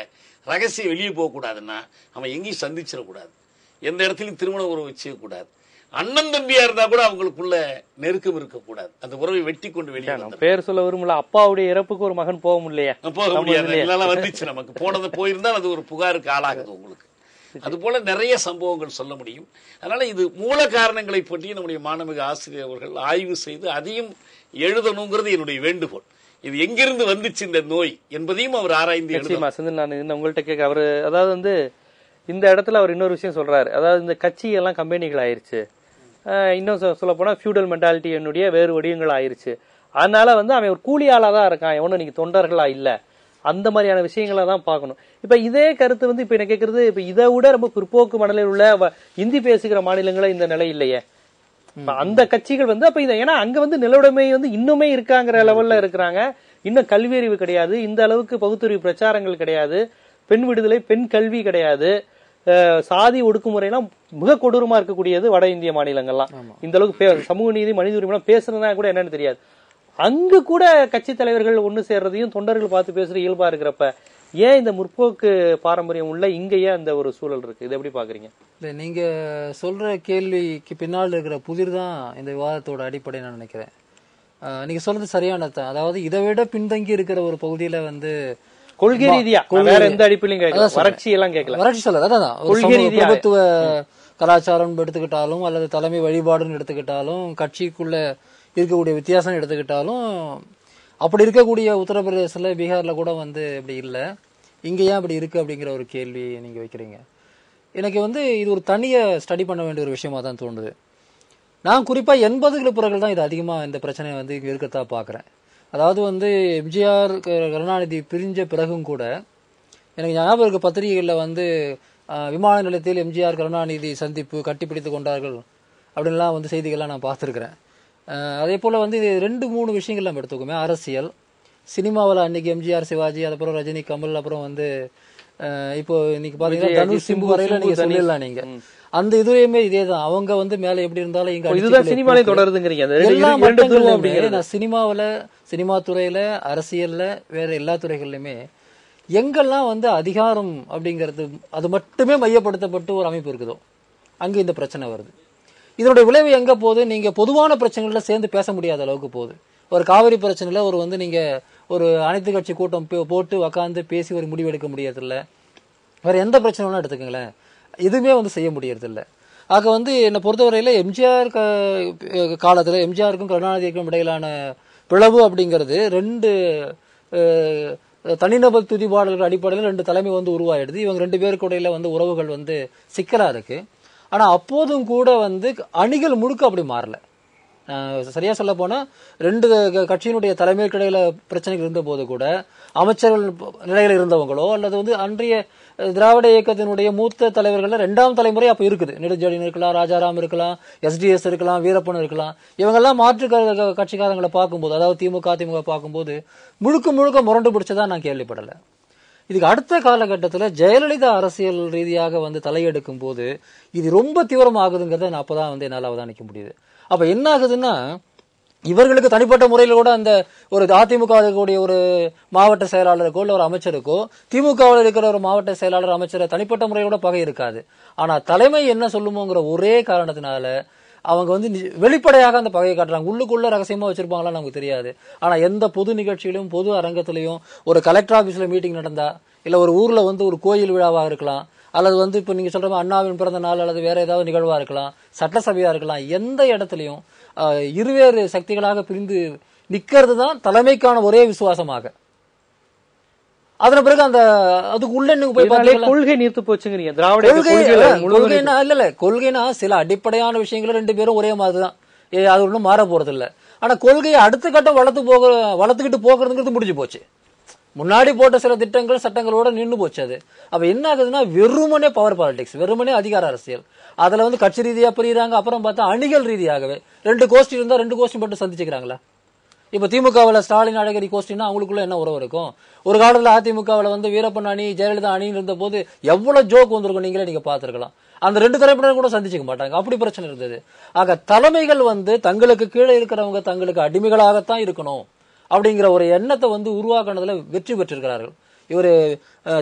ரகசியம் வெளியே போகக்கூடாதுன்னா அவன் எங்கேயும் சந்திச்சிடக்கூடாது, எந்த இடத்துலையும் திருமண உறவு வச்சுக்க கூடாது. அண்ணன் தம்பியா இருந்தா கூட அவங்களுக்குள்ள நெருக்கம் இருக்கக்கூடாது, அந்த உறவை வெட்டி கொண்டு வெளியே பேர் சொல்ல விரும்பல. அப்பாவுடைய இறப்புக்கு ஒரு மகன் போக முடியலையா? போக முடியாது, இதெல்லாம் வந்துச்சு நமக்கு. போயிருந்தா அது ஒரு புகாருக்கு ஆளாகுது உங்களுக்கு. அது போல நிறைய சம்பவங்கள் சொல்ல முடியும். அதனால இது மூல காரணங்களை பற்றி நம்முடைய மாணவிக ஆசிரியர் அவர்கள் ஆய்வு செய்து அதையும் எழுதணுங்கிறது என்னுடைய வேண்டுகோள். இது எங்கிருந்து வந்துச்சு இந்த நோய் என்பதையும் அவர் ஆராய்ந்து எழுதணும். நான் உங்கள்கிட்ட கேட்க, அவரு அதாவது இந்த இடத்துல அவர் இன்னொரு விஷயம் சொல்றாரு. அதாவது இந்த கட்சி எல்லாம் கம்பெனிகள் ஆயிருச்சு, இன்னும் சொல்ல போனா ஃபியூடல் மென்டாலிட்டி என்னுடைய வேறு வடிவங்கள் ஆயிருச்சு, அதனால அவன் ஒரு கூலியாளா தான் இருக்கான், எவனும் நீங்க தொண்டர்களா இல்ல, அந்த மாதிரியான விஷயங்களை தான் பார்க்கணும். இப்ப இதே கருத்து இப்ப என்ன கேட்கறது, இப்ப இதை விட ரொம்ப பிற்போக்கு மனநிலையில் உள்ள இந்தி பேசுகிற மாநிலங்கள இந்த நிலை இல்லையே. அந்த கட்சிகள் அப்ப இதை, ஏன்னா அங்க நிலவுடைமை இன்னுமே இருக்காங்கிற லெவல்ல இருக்கிறாங்க, இன்னும் கல்வி அறிவு கிடையாது, இந்த அளவுக்கு பகுத்தறிவு பிரச்சாரங்கள் கிடையாது, பெண் விடுதலை பெண் கல்வி கிடையாது, சாதி ஒடுக்குமுறையெல்லாம் மிக கொடூரமா இருக்கக்கூடியது வட இந்திய மாநிலங்கள்லாம். இந்த அளவுக்கு சமூக நீதி மனித உரிமை பேசுறதுனா கூட என்னன்னு தெரியாது. அங்கு கூட கட்சி தலைவர்கள் ஒண்ணு சேர்றதையும் தொண்டர்கள் பார்த்து பேசுற இயல்பா இருக்கிறப்ப ஏன் இந்த முற்போக்கு பாரம்பரியம் உள்ள இங்க ஏன் அந்த ஒரு சூழல் இருக்கு? இதை எப்படி பாக்குறீங்க? இல்ல, நீங்க சொல்ற கேள்விக்கு பின்னால் இருக்கிற புதிர் தான் இந்த விவாதத்தோட அடிப்படை நான் நினைக்கிறேன். நீங்க சொல்றது சரியானதான். அதாவது இதை விட பின்தங்கி இருக்கிற ஒரு பகுதியில கொள்கை ரீதியா வேற எந்த அடிப்படையிலும் கேட்கல, வறட்சி எல்லாம் கேட்கல, வறட்சி சொல்ல அதான் பிரபுத்துவ கலாச்சாரம் எடுத்துக்கிட்டாலும் அல்லது தலைமை வழிபாடுன்னு எடுத்துக்கிட்டாலும் கட்சிக்குள்ள இருக்கக்கூடிய வித்தியாசம் எடுத்துக்கிட்டாலும் அப்படி இருக்கக்கூடிய உத்தரப்பிரதேசத்துல பீகார்ல கூட இப்படி இல்லை, இங்க ஏன் அப்படி இருக்கு அப்படிங்கிற ஒரு கேள்வி நீங்க வைக்கிறீங்க. எனக்கு இது ஒரு தனிய ஸ்டடி பண்ண வேண்டிய ஒரு விஷயமா தான் தோணுது. நான் குறிப்பா 80களுக்கு பிறகு தான் இது அதிகமா இந்த பிரச்சனை இங்க இருக்கத்தான் பாக்குறேன். அதாவது வந்து எம்ஜிஆர் கருணாநிதி பிரிஞ்ச பிறகும் கூட எனக்கு ஞாபகம் இருக்கு, பத்திரிகைகளில் வந்து விமான நிலையத்தில் எம்ஜிஆர் கருணாநிதி சந்திப்பு கட்டிப்பிடித்து கொண்டார்கள் அப்படின்லாம் வந்து செய்திகள்லாம் நான் பார்த்துருக்கிறேன். அதே போல் வந்து இது 2-3 விஷயங்கள் நம்ம எடுத்துக்கோமே. அரசியல், சினிமாவில் அன்னைக்கு எம்ஜிஆர் சிவாஜி, அதுக்கப்புறம் ரஜினி கமல், அப்புறம் வந்து இப்போ இன்னைக்கு பாத்தீங்கன்னா தனுஷ் சிம்பு வரையில நீங்க சொல்லிடலாம். நீங்க அந்த இதுலயுமே இதேதான். அவங்க வந்து மேல எப்படி இருந்தாலும் இங்க இதுதான் சினிமாலே தொடருதுங்கிறீங்க. எல்லா மட்டங்களுமே நான் சினிமாவில, சினிமா துறையில, அரசியல்ல, வேற எல்லா துறைகள்லயுமே எங்கெல்லாம் வந்து அதிகாரம் அப்படிங்கிறது அது மட்டுமே மையப்படுத்தப்பட்டு ஒரு அமைப்பு இருக்குதோ அங்க இந்த பிரச்சனை வருது. இதனுடைய விளைவு எங்க போகுது? நீங்க பொதுவான பிரச்சனைகள்ல சேர்ந்து பேச முடியாத அளவுக்கு போகுது. ஒரு காவிரி பிரச்சனையில ஒரு வந்து நீங்க ஒரு அனைத்து கட்சி கூட்டம் போட்டு உக்காந்து பேசி ஒரு முடிவு எடுக்க முடியறதில்ல. வேற எந்த பிரச்சனைலாம் எடுத்துக்கங்களேன், எதுவுமே வந்து செய்ய முடியறதில்ல. ஆக வந்து என்னை பொறுத்தவரையில எம்ஜிஆர் காலத்துல எம்ஜிஆருக்கும் கருணாநிதிக்கும் இடையிலான பிளவு அப்படிங்கிறது 2 தனிநபர் துதிபாடல்கள் அடிப்படையில் 2 தலைமை வந்து உருவாயிடுது. இவங்க 2 பேருக்கு இடையில வந்து உறவுகள் வந்து சிக்கலா இருக்கு. ஆனா அப்போதும் கூட வந்து அணிகள் முழுக்க அப்படி மாறல. சரியா சொல்ல போனா 2 கட்சியினுடைய தலைமைக்கு இடையில பிரச்சனைகள் இருந்த போது கூட அமைச்சர்கள் நிலையில இருந்தவங்களோ அல்லது வந்து அன்றைய திராவிட இயக்கத்தினுடைய மூத்த தலைவர்கள் 2ஆம் தலைமுறை அப்ப இருக்குது. நெடுஞ்செழியன் இருக்கலாம், ராஜாராம் இருக்கலாம், எஸ்டிஎஸ் இருக்கலாம், வீரப்பன் இருக்கலாம். இவங்கெல்லாம் மாற்று கட்சிக்காரங்களை பார்க்கும்போது, அதாவது திமுக பார்க்கும்போது முழுக்க முரண்டு பிடிச்சதா நான் கேள்விப்படல. இதுக்கு அடுத்த காலகட்டத்தில் ஜெயலலிதா அரசியல் ரீதியாக வந்து தலையெடுக்கும் போது இது ரொம்ப தீவிரமாகுதுங்கிறத நான் அப்பதான் வந்து என்னால் அவதானிக்க முடியுது. அப்ப என்ன ஆகுதுன்னா, இவர்களுக்கு தனிப்பட்ட முறையில் கூட அந்த ஒரு அதிமுக இருக்கக்கூடிய ஒரு மாவட்ட செயலாளருக்கோ இல்ல ஒரு அமைச்சருக்கோ, திமுகவில் இருக்கிற ஒரு மாவட்ட செயலாளர் அமைச்சர் தனிப்பட்ட முறையோட பகை இருக்காது. ஆனா தலைமை என்ன சொல்லுமோங்கிற ஒரே காரணத்தினால அவங்க வந்து வெளிப்படையாக அந்த பகையை காட்டுறாங்க. உள்ளுக்குள்ள ரகசியமா வச்சிருப்பாங்களா நமக்கு தெரியாது. ஆனா எந்த பொது நிகழ்ச்சியிலும் பொது அரங்கத்திலையும் ஒரு கலெக்டர் ஆபீஸ்ல மீட்டிங் நடந்தா, இல்ல ஒரு ஊர்ல வந்து ஒரு கோயில் விழாவா இருக்கலாம், அல்லது வந்து இப்ப நீங்க சொல்ற அண்ணாவின் பிறந்த நாள் அல்லது வேற ஏதாவது நிகழ்வா இருக்கலாம், சட்டசபையா இருக்கலாம், எந்த இடத்துலயும் இருவேறு சக்திகளாக பிரிந்து நிக்கிறது தான் தலைமைக்கான ஒரே விசுவாசமாக. அதன் பிறகு அந்த அதுக்கு உள்ள போய் கொள்கை நீர்த்து போச்சுங்கிறீங்க. திராவிட கொள்கைனா இல்ல கொள்கைனா சில அடிப்படையான விஷயங்களும் 2 பேரும் ஒரே மாதிரிதான், அது ஒன்றும் மாற போறது இல்ல. ஆனா கொள்கையை அடுத்த கட்டம் வளர்த்துக்கிட்டு போகிறதுங்கிறது முடிஞ்சு போச்சு. முன்னாடி போட்ட சில திட்டங்கள் சட்டங்களோட நின்று போச்சு. அது அப்ப என்ன ஆகுதுன்னா வெறுமனே பவர் பாலிடிக்ஸ், வெறுமனே அதிகார அரசியல். அதுல வந்து கட்சி ரீதியா பிரிகிறாங்க. அப்புறம் பார்த்தா அணிகள் ரீதியாகவே 2 கோஷ்டி இருந்தா 2 கோஷ்டி மட்டும் சந்திச்சுக்கிறாங்களா? இப்ப திமுகவில் ஸ்டாலின் அழகிரி கோஷ்டினா அவங்களுக்குள்ள என்ன உறவு இருக்கும்? ஒரு காலத்துல அதிமுகவில் வந்து வீரப்பன் அணி ஜெயலலிதா அணின்னு இருந்த போது எவ்வளவு ஜோக் வந்திருக்கும் நீங்களே நீங்க பாத்துருக்கலாம். அந்த 2 தரப்பினரும் கூட சந்திச்சுக்க மாட்டாங்க, அப்படி பிரச்சனை இருந்தது. ஆக தலைமைகள் வந்து தங்களுக்கு கீழே இருக்கிறவங்க தங்களுக்கு அடிமைகளாகத்தான் இருக்கணும் அப்படிங்கிற ஒரு எண்ணத்தை வந்து உருவாக்குனதுல வெற்றி பெற்றிருக்கிறார்கள். இவரு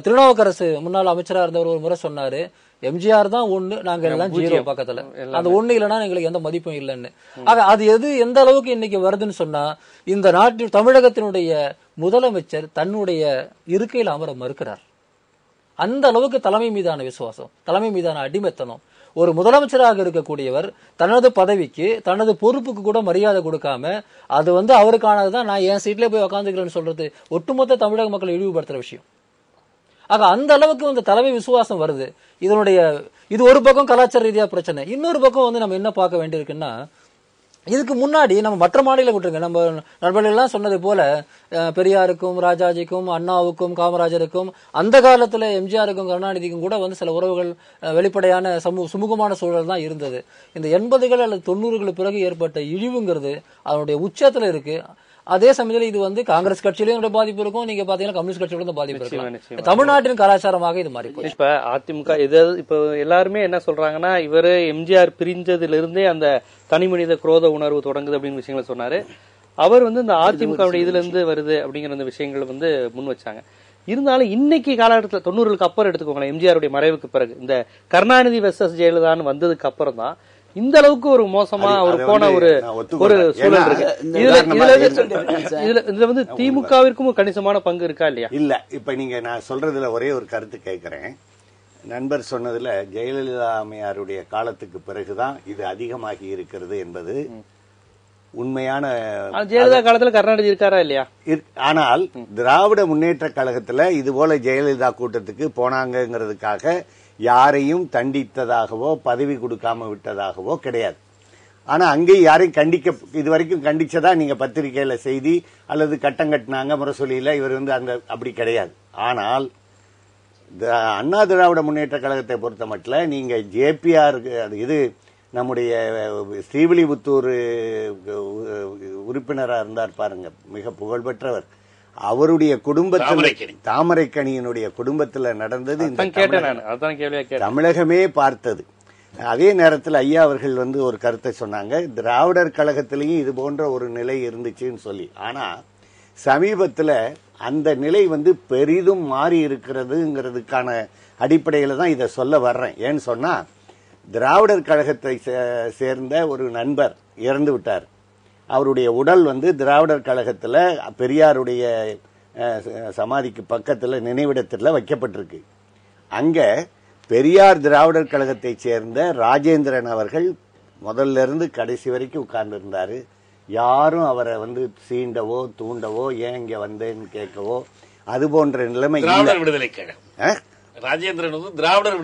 திருநாவுக்கரசு முன்னாள் அமைச்சரா இருந்தவர் ஒரு முறை சொன்னாரு, எம்ஜிஆர் தான் 1, நாங்க எல்லாம் 0 பக்கத்துல, அந்த 1 இல்லைன்னா எங்களுக்கு எந்த மதிப்பும் இல்லைன்னு. ஆக அது எந்த அளவுக்கு இன்னைக்கு வருதுன்னு சொன்னா, இந்த நாட்டில் தமிழகத்தினுடைய முதலமைச்சர் தன்னுடைய இருக்கையில் அமர மறுக்கிறார். அந்த அளவுக்கு தலைமை மீதான விசுவாசம், தலைமை மீதான அடிமைத்தனம். ஒரு முதலமைச்சராக இருக்கக்கூடியவர் தனது பதவிக்கு தனது பொறுப்புக்கு கூட மரியாதை கொடுக்காம, அது வந்து அவருக்கானதுதான், நான் என் சீட்லயே போய் உட்காந்துக்கிறேன்னு சொல்றது ஒட்டுமொத்த தமிழக மக்களை இழிவுபடுத்துற விஷயம். ஆக அந்த அளவுக்கு வந்து தலைமை விசுவாசம் வருது. இது ஒரு பக்கம் கலாச்சார ரீதியா பிரச்சனை. இன்னொரு பக்கம் வந்து நம்ம என்ன பார்க்க வேண்டியிருக்குன்னா, இதுக்கு முன்னாடி நம்ம மற்ற மாநிலம் விட்டுருங்க, நம்ம நண்பர்கள் எல்லாம் சொன்னது போல பெரியாருக்கும் ராஜாஜிக்கும் அண்ணாவுக்கும் காமராஜருக்கும் அந்த காலத்துல எம்ஜிஆருக்கும் கருணாநிதிக்கும் கூட வந்து சில உறவுகள் வெளிப்படையான சுமூகமான சூழல் தான் இருந்தது. இந்த 80கள் அல்லது 90கள் பிறகு ஏற்பட்ட இழிவுங்கிறது அதனுடைய உச்சத்துல இருக்கு. அதே சமயத்தில் இது வந்து காங்கிரஸ் கட்சியிலும் பாதிப்பு இருக்கும், நீங்க பாத்தீங்கன்னா கம்யூனிஸ்ட் கட்சியோட பாதிப்பு இருக்கும். தமிழ்நாட்டின் கலாச்சாரமாக இது மாறி போய் இப்ப அதிமுக இப்ப எல்லாருமே என்ன சொல்றாங்கன்னா, இவரு எம்ஜிஆர் பிரிஞ்சதுல இருந்தே அந்த தனி மனித குரோத உணர்வு தொடங்குது அப்படின்னு விஷயங்களை சொன்னாரு. அவர் வந்து இந்த அதிமுக இதுல இருந்து வருது அப்படிங்கிற அந்த விஷயங்கள் வந்து முன் வச்சாங்க. இருந்தாலும் இன்னைக்கு காலகட்டத்தில் 90களுக்கு அப்புறம் எடுத்துக்கோங்களேன், எம்ஜிஆருடைய மறைவுக்கு பிறகு இந்த கருணாநிதி வெர்சஸ் ஜெயலலிதான்னு வந்ததுக்கு அப்புறம் தான் இந்த அளவுக்கு ஒரு மோசமா அவர் போன ஒரு சூழல் இருக்கு. இதுல வந்து திமுகவிற்கும் கணிசமான பங்கு இருக்கா இல்லையா? இல்ல, இப்ப நீங்க நான் சொல்றதுல ஒரே ஒரு கருத்து கேட்கிறேன். நண்பர் சொன்னதுல ஜெயலலிதா அம்மையாருடைய காலத்துக்கு பிறகுதான் இது அதிகமாகி இருக்கிறது என்பது உண்மையான. ஜெயலலிதா காலத்துல கருணாநிதி இருக்காரா இல்லையா? ஆனால் திராவிட முன்னேற்ற கழகத்துல இது போல ஜெயலலிதா கூட்டத்துக்கு போனாங்கிறதுக்காக யாரையும் தண்டித்ததாகவோ பதவி கொடுக்காம விட்டதாகவோ கிடையாது. ஆனா அங்கேயும் யாரையும் இது வரைக்கும் கண்டிச்சதா நீங்க பத்திரிகையில செய்தி அல்லது கட்டம் கட்டினாங்க முரசொலியில இவர் அந்த அப்படி கிடையாது. ஆனால் அண்ணா திராவிட முன்னேற்ற கழகத்தை பொறுத்த மட்டும் நீங்க ஜேபிஆர் இது நம்முடைய ஸ்ரீவில்லிபுத்தூர் உறுப்பினராக இருந்தார் பாருங்க, மிக புகழ்பெற்றவர். அவருடைய குடும்பத்தில் தாமரைக்கணியினுடைய குடும்பத்தில் நடந்தது தமிழகமே பார்த்தது. அதே நேரத்தில் ஐயா அவர்கள் ஒரு கருத்தை சொன்னாங்க, திராவிடர் கழகத்திலையும் இது போன்ற ஒரு நிலை இருந்துச்சுன்னு சொல்லி. ஆனா சமீபத்தில் அந்த நிலை பெரிதும் மாறி இருக்கிறதுங்கிறதுக்கான அடிப்படையில தான் இதை சொல்ல வர்றேன். ஏன்னு சொன்னா, திராவிடர் கழகத்தை சேர்ந்த ஒரு நண்பர் இறந்து விட்டார். அவருடைய உடல் திராவிடர் கழகத்தில் பெரியாருடைய சமாதிக்கு பக்கத்தில் நினைவிடத்தில் வைக்கப்பட்டிருக்கு. அங்க பெரியார் திராவிடர் கழகத்தை சேர்ந்த ராஜேந்திரன் அவர்கள் முதல்ல இருந்து கடைசி வரைக்கும் உட்கார்ந்து இருந்தாரு. யாரும் அவரை சீண்டவோ தூண்டவோ ஏன் இங்க வந்தேன்னு கேட்கவோ அது போன்ற நிலைமை விடுதலை ராஜேந்திரன் திராவிடர்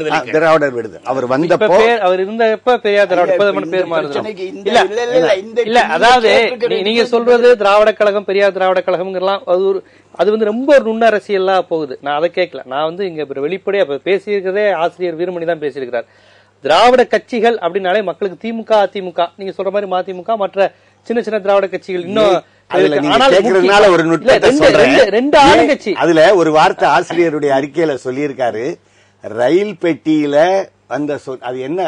விடுதலை அவர் வந்தப்போ அவர் இருந்தப்ப பெரியார் திராவிட பேர் மாறுது. இல்ல அதாவது நீங்க சொல்றது திராவிட கழகம் பெரியார் திராவிட கழகம் அது ரொம்ப ஒரு நுண்ண அரசியலா போகுது. நான் அதை கேட்கல. நான் இங்க வெளிப்படையா பேசியிருக்கிறதே ஆசிரியர் வீரமணி தான் பேசியிருக்கிறார். திராவிட கட்சிகள் அப்படின்னாலே மக்களுக்கு திமுக அதிமுக நீங்க சொல்ற மாதிரி மதிமுக மற்ற சின்ன சின்ன திராவிட கட்சிகள் இன்னும் ஒரு நுட்பத்தை சொல்றேன். ரெண்டு ஆளுங்கட்சி அதுல ஒரு வார்த்தை ஆசிரியருடைய அறிக்கையில சொல்லியிருக்காரு, ரயில் பெட்டியில அது என்ன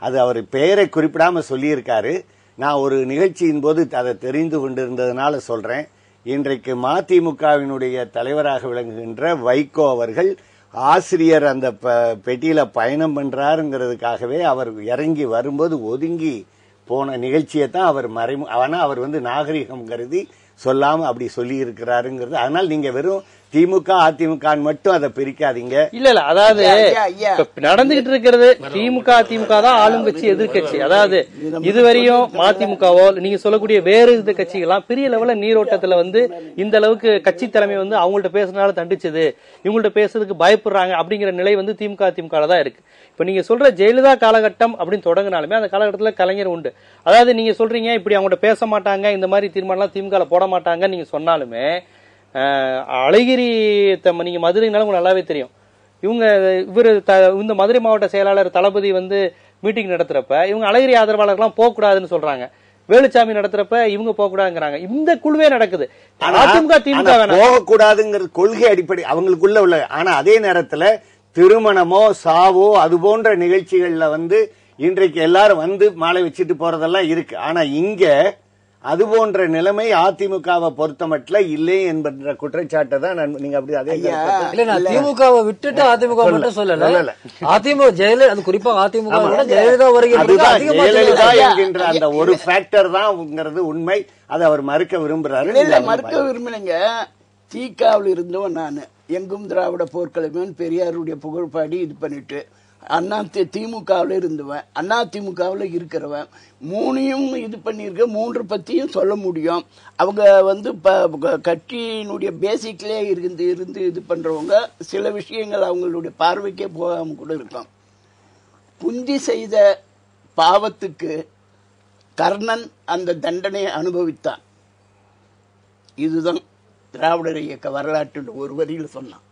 அது அவர் பெயரை குறிப்பிடாம சொல்லியிருக்காரு. நான் ஒரு நிகழ்ச்சியின் போது அதை தெரிந்து கொண்டிருந்ததுனால சொல்றேன். இன்றைக்கு மதிமுகவினுடைய தலைவராக விளங்குகின்ற வைகோ அவர்கள் ஆசிரியர் அந்த பெட்டியில பயணம் பண்றாருங்கிறதுக்காகவே அவர் இறங்கி வரும்போது ஒதுங்கி போன நிகழ்ச்சியை தான் அவர் ஆனா அவர் நாகரிகம் கருதி சொல்லாம அப்படி சொல்லி இருக்கிறாருங்கிறது. அதனால நீங்க வெறும் திமுக அதிமுக மட்டும் அதை பிரிக்காதீங்க. இல்ல அதாவது நடந்துகிட்டு இருக்கிறது திமுக அதிமுக தான் ஆளுங்கட்சி எதிர்கட்சி. அதாவது இதுவரையும் மதிமுகவோ நீங்க சொல்லக்கூடிய வேறு இந்த கட்சிகள்லாம் பெரிய லெவல்ல நீரோட்டத்துல இந்த அளவுக்கு கட்சி தலைமை அவங்கள்ட்ட பேசுறதுனால தண்டிச்சது, இவங்கள்ட்ட பேசுறதுக்கு பயப்படுறாங்க அப்படிங்கிற நிலை திமுக அதிமுக தான் இருக்கு. இப்ப நீங்க சொல்ற ஜெயலலிதா காலகட்டம் அப்படின்னு தொடங்கினாலுமே அந்த காலகட்டத்தில் கலைஞர் உண்டு. அதாவது நீங்க சொல்றீங்க இப்படி அவங்கள்ட்ட பேச மாட்டாங்க, இந்த மாதிரி தீர்மானம் திமுக போட மாட்டாங்க நீங்க சொன்னாலுமே அழகிரி நீங்க மதுரைனாலும் உங்களுக்கு நல்லாவே தெரியும். இந்த மதுரை மாவட்ட செயலாளர் தளபதி மீட்டிங் நடத்துறப்ப இவங்க அழகிரி ஆதரவாளர்கள்லாம் போக கூடாதுன்னு சொல்றாங்க. வேலுச்சாமி நடத்துறப்ப இவங்க போக கூடாதுங்கிறாங்க. இந்த குழுவே நடக்குது. அதிமுக திமுக போகக்கூடாதுங்கிற கொள்கை அடிப்படை அவங்களுக்குள்ள உள்ள. ஆனா அதே நேரத்துல திருமணமோ சாவோ அது போன்ற நிகழ்ச்சிகள்ல இன்றைக்கு எல்லாரும் மாலை வச்சுட்டு போறதெல்லாம் இருக்கு. ஆனா இங்க அது போன்ற நிலைமை அதிமுகவை பொறுத்த மட்டும் இல்லை என்கிற குற்றச்சாட்டை தான் நீங்க அப்படி அதே திமுகவை விட்டுட்டு அதிமுக மட்டும் சொல்லல. அதிமுக ஜெயலலிதா அது குறிப்பா அதிமுக ஜெயலலிதா ஜெயலலிதா என்கின்ற அந்த ஒரு ஃபேக்டர் தான் உண்மை. அதை அவர் மறுக்க விரும்புறாரு. மறுக்க விரும்பினீங்க. தீக்காவில் இருந்தவன் நான் எங்கும் திராவிட போர்க்களமேன் பெரியாருடைய புகழ்பாடி இது பண்ணிட்டு திமுகவில் இருந்தவன் அதிமுகவில் இருக்கிறவன் மூணையும் இது பண்ணிருக்க. மூன்று பத்தியும் சொல்ல முடியும். அவங்க கட்சியினுடைய பேசிக்லே இருந்து இது பண்றவங்க சில விஷயங்கள் அவங்களுடைய பார்வைக்கே போகாம கூட இருக்கும். குந்தி செய்த பாவத்துக்கு கர்ணன் அந்த தண்டனையை அனுபவித்தான். இதுதான் திராவிடர் இயக்க வரலாற்று ஒரு வரியில் சொன்னான்.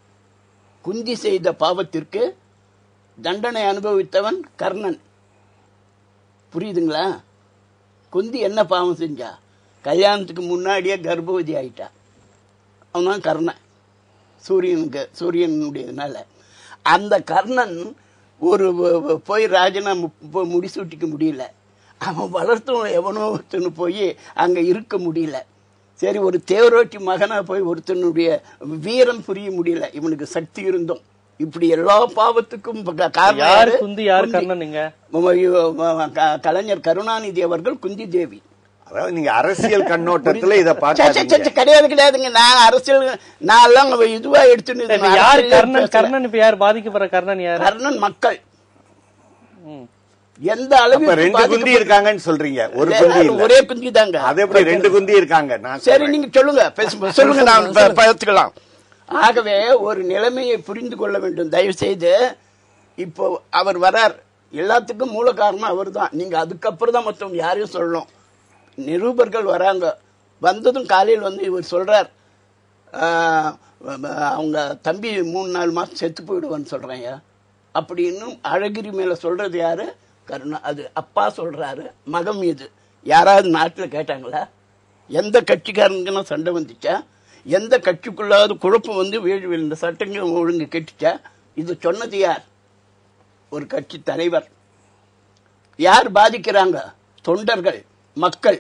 குந்தி செய்த பாவத்திற்கு தண்டனை அனுபவித்தவன் கர்ணன். புரியுதுங்களா? குந்தி என்ன பாவம் செஞ்சா? கல்யாணத்துக்கு முன்னாடியே கர்ப்பவதி ஆயிட்டா. அவன்தான் கர்ணன். சூரியனுடையதுனால அந்த கர்ணன் ஒரு போய் ராஜனா முடிசூட்டிக்க முடியல. அவன் வளர்த்தவன் எவனோ ஒருத்தனு போய் அங்க இருக்க முடியல. சரி, ஒரு தேவரோட்டி மகனா போய் ஒருத்தனுடைய வீரம் புரிய முடியல. இவனுக்கு சக்தி இருந்தோம். இப்படி எல்லா பாவத்துக்கும் கலைஞர் கருணாநிதி அவர்கள் குந்தி தேவி. அதாவது நீங்க அரசியல் கண்ணோட்டத்துல இத கிடையாதுங்க. நான் அரசியல் நான் இதுவா எடுத்துன்னு பாதிக்கப்படுற கர்ணன் யார்? கர்ணன் மக்கள் எந்த அளவுக்கு ரெண்டு குந்தி இருக்காங்கன்னு சொல்றீங்க? ஒரு குந்தி ஒரே குந்தி தாங்க. அது எப்படி ரெண்டு குந்தி இருக்காங்க? சரி, நீங்க சொல்லுங்க நான் பார்த்துக்கலாம். ஆகவே ஒரு நிலைமையை புரிந்து கொள்ள வேண்டும் தயவு செய்து. இப்போ அவர் வரார், எல்லாத்துக்கும் மூல காரணம் அவர் தான். நீங்க அதுக்கப்புறம் தான் மொத்தம் யாரையும் சொல்லணும். நிருபர்கள் வராங்க, வந்ததும் காலையில் வந்து இவர் சொல்றார், அவங்க தம்பி 3-4 மாசம் செத்து போயிடுவான்னு சொல்றேன் அப்படின்னு. அழகிரி மேல சொல்றது யாரு? கருணா. அது அப்பா சொல்றாரு மகன் மீது. யாராவது நாட்டில் கேட்டாங்களா? எந்த கட்சிக்காரனுக்குன்னா சண்டை வந்துச்சா? எந்த கட்சிக்குள்ளாவது குழப்பம் வந்து இந்த சட்டங்கள் ஒழுங்கு கெட்டுச்சா? இது சொன்னது யார்? ஒரு கட்சி தலைவர். யார் பாதிக்கிறாங்க? தொண்டர்கள், மக்கள்.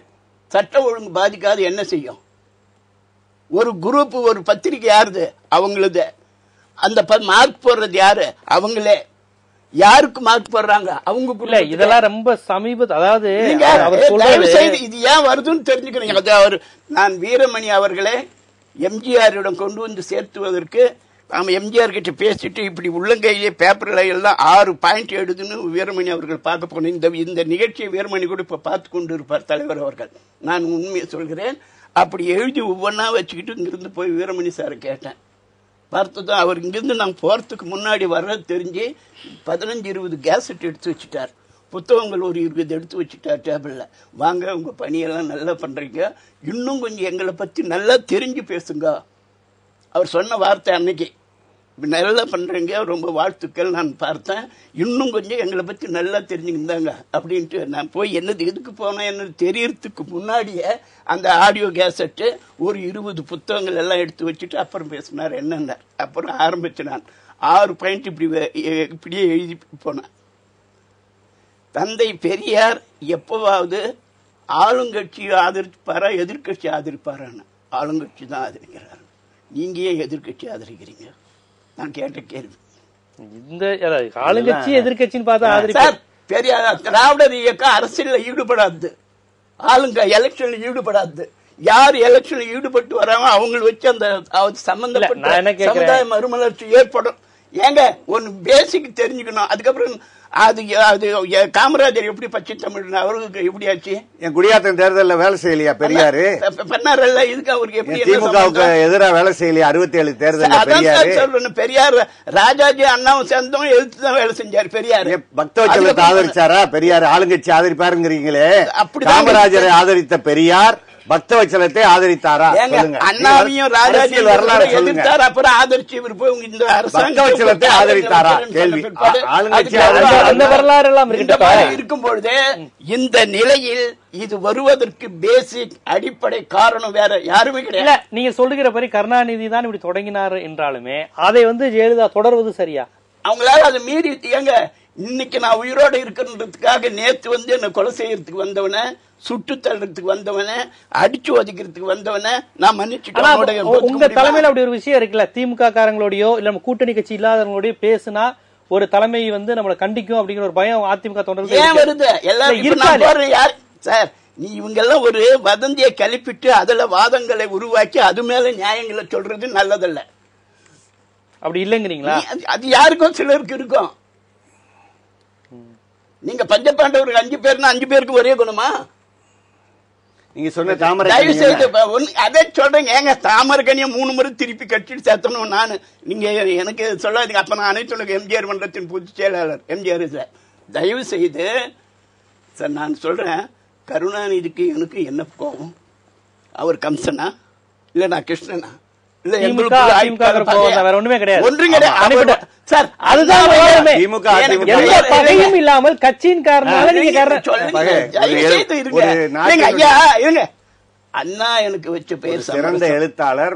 சட்டம் ஒழுங்கு பாதிக்காது என்ன செய்யும்? ஒரு குரூப், ஒரு பத்திரிகை யாருது? அவங்களுது. அந்த மார்க் போடுறது யாரு? அவங்களே. யாருக்கு மார்க் போடுறாங்க? அவங்களுக்குள்ள. இதெல்லாம் ரொம்ப சமீப, அதாவது இது ஏன் வருதுன்னு தெரிஞ்சுக்கிறீங்க. அது அவர், நான் வீரமணி அவர்களே எம்ஜிஆரிடம் கொண்டு வந்து சேர்த்துவதற்கு நாம எம்ஜிஆர் கிட்ட பேசிட்டு இப்படி உள்ளங்கையிலே பேப்பர்ல எல்லாம் 6 பாயிண்ட் எழுதுன்னு வீரமணி அவர்கள் பார்க்க போனேன். இந்த நிகழ்ச்சியை வீரமணி கூட இப்ப பார்த்து கொண்டு இருப்பார் தலைவர் அவர்கள். நான் உண்மையை சொல்கிறேன். அப்படி எழுதி ஒவ்வொன்னா வச்சுக்கிட்டு இங்கிருந்து போய் வீரமணி சாரை கேட்டேன். பார்த்ததும் அவர் இங்கிருந்து நான் போறதுக்கு முன்னாடி வர்றது தெரிஞ்சு 15-20 கேசட் எடுத்து வச்சுட்டார். புத்தகங்கள் ஒரு 20 எடுத்து வச்சுட்டார் டேபிள்ல. வாங்க, உங்க பணியெல்லாம் நல்லா பண்றீங்க, இன்னும் கொஞ்சம் எங்களை பத்தி நல்லா தெரிஞ்சு பேசுங்க. அவர் சொன்ன வார்த்தை அன்னைக்கு, நல்லா பண்றீங்க, ரொம்ப வாழ்த்துக்கள். நான் பார்த்தேன், இன்னும் கொஞ்சம் எங்களை பத்தி நல்லா தெரிஞ்சுக்கிட்டாங்க அப்படின்ட்டு. நான் போய் என்னது எதுக்கு போனேன் என்னது தெரியறதுக்கு முன்னாடியே அந்த ஆடியோ கேசட்டு ஒரு 20 புத்தகங்கள் எல்லாம் எடுத்து வச்சுட்டு அப்புறம் பேசினார் என்னென்ன. அப்புறம் ஆரம்பிச்சு நான் 6 பாயிண்ட் இப்படியே எழுதி போனேன். தந்தை பெரியார் எப்பவாவது ஆளுங்கட்சி ஆதரிப்பாரா எதிர்கட்சி ஆதரிப்பாரான்னு? ஆளுங்கட்சி தான் ஆதரிக்கிறார். நீங்க ஏன் எதிர்கட்சி ஆதரிக்கிறீங்க? நான் கேட்ட கேள்வி. இந்த ஆளுங்கட்சி எதிர்கட்சின்னு பார்த்தா ஆதரிப்பார். பெரியார் திராவிடர் இயக்கம் அரசியல் ஈடுபடாது, ஆளுங்க எலெக்ஷன்ல ஈடுபடாது. யார் எலெக்ஷன்ல ஈடுபட்டு வராங்க அவங்களை வச்சு அந்த சம்பந்தப்பட்ட சமுதாய மறுமலர்ச்சி ஏற்படும். ஏங்க ஒன்னு பேசிக் தெரிஞ்சுக்கணும். அதுக்கப்புறம் அது காமராஜர் எப்படி பச்சை தமிழ் அவருக்கு எப்படி ஆச்சு? என் குடியாத்தம் தேர்தலில் வேலை செய்யலையா பெரியாரு? பண்ணாரல்ல, இதுக்கு அவருக்கு எப்படி? திமுகவுக்கு எதிராக வேலை செய்யலையா 67 தேர்தல்? சொல்றேன், பெரியார் ராஜாஜி அண்ணாவும் சேர்ந்தவங்க எதிர்த்து தான் வேலை செஞ்சாரு பெரியார். பக்தவச்சலத்தை ஆதரிச்சாரா பெரியார்? ஆளுங்கட்சி ஆதரிப்பாருங்கிறீங்களே, காமராஜரை ஆதரித்த பெரியார் பக்தவச்சலத்தை ஆதரித்தாரா? அண்ணாவையும் ராஜாஜி வரலாறு எதிர்த்தார், அப்புறம் ஆதரிச்சு இவர் போய் இந்த பக்தவச்சலத்தை ஆதரித்தாரா? கேள்வி. அந்த வரலாறு எல்லாம் இருக்கும் பொழுது இந்த நிலையில் இது வருவதற்கு பேசிக் அடிப்படை காரணம் வேற யாருமே கிடையாது. நீங்க சொல்லுகிறபடி கருணாநிதி தான் இப்படி தொடங்கினார் என்றாலுமே அதை ஜெயலலிதா தொடர்வது சரியா? அவங்களால அதை மீறி ஏங்க இன்னைக்கு நான் உயிரோட இருக்கிறதுக்காக நேத்து என்ன கொலை செய்யறதுக்கு வந்தவன, சுட்டு தள்ளுறதுக்கு வந்தவன, அடிச்சு ஒதுக்கிறதுக்கு வந்தவன நான் மன்னிச்சுட்டேன். உங்க தலைமையில அப்படி ஒரு விஷயம் இருக்குல்ல, திமுக காரங்களோடயோ இல்ல நம்ம கூட்டணி கட்சி இல்லாதவங்களோடய பேசுனா ஒரு தலைமை நம்மளை கண்டிக்கும் அப்படிங்கிற ஒரு பயம் அதிமுக தொண்டர்கள் ஏன் வருது? எல்லாரும் யார் சார், நீ இவங்க எல்லாம் ஒரு வதந்தியை கழிப்பிட்டு அதுல வாதங்களை உருவாக்கி அது மேல நியாயங்களை சொல்றது நல்லதல்ல. அப்படி இல்லைங்கிறீங்களா? அது யாருக்கும் சிலருக்கு இருக்கும். நீங்க பஞ்சபாண்டவருக்கு 5 பேர்னா 5 பேருக்கு ஒரே குணமா? நீங்க சொன்ன தாமரை தயவு செய்து அதே சொல்றேங்க. ஏங்க தாமரைக்கனியை 3 முறை திருப்பி கட்டிட்டு சேர்த்தணும் நான். நீங்க எனக்கு சொல்லாதீங்க. அப்ப நான் அனைத்து எம்ஜிஆர் மன்றத்தின் பொதுச் செயலாளர் எம்ஜிஆர் சார். தயவு செய்து சார் நான் சொல்றேன், கருணாநிதிக்கு எனக்கு என்ன கோபம்? அவர் கம்சனா இல்ல நான் கிருஷ்ணனா? இல்லாமல் கட்சியின் அண்ணா எனக்கு வச்ச பெயர் சிறந்த எழுத்தாளர்.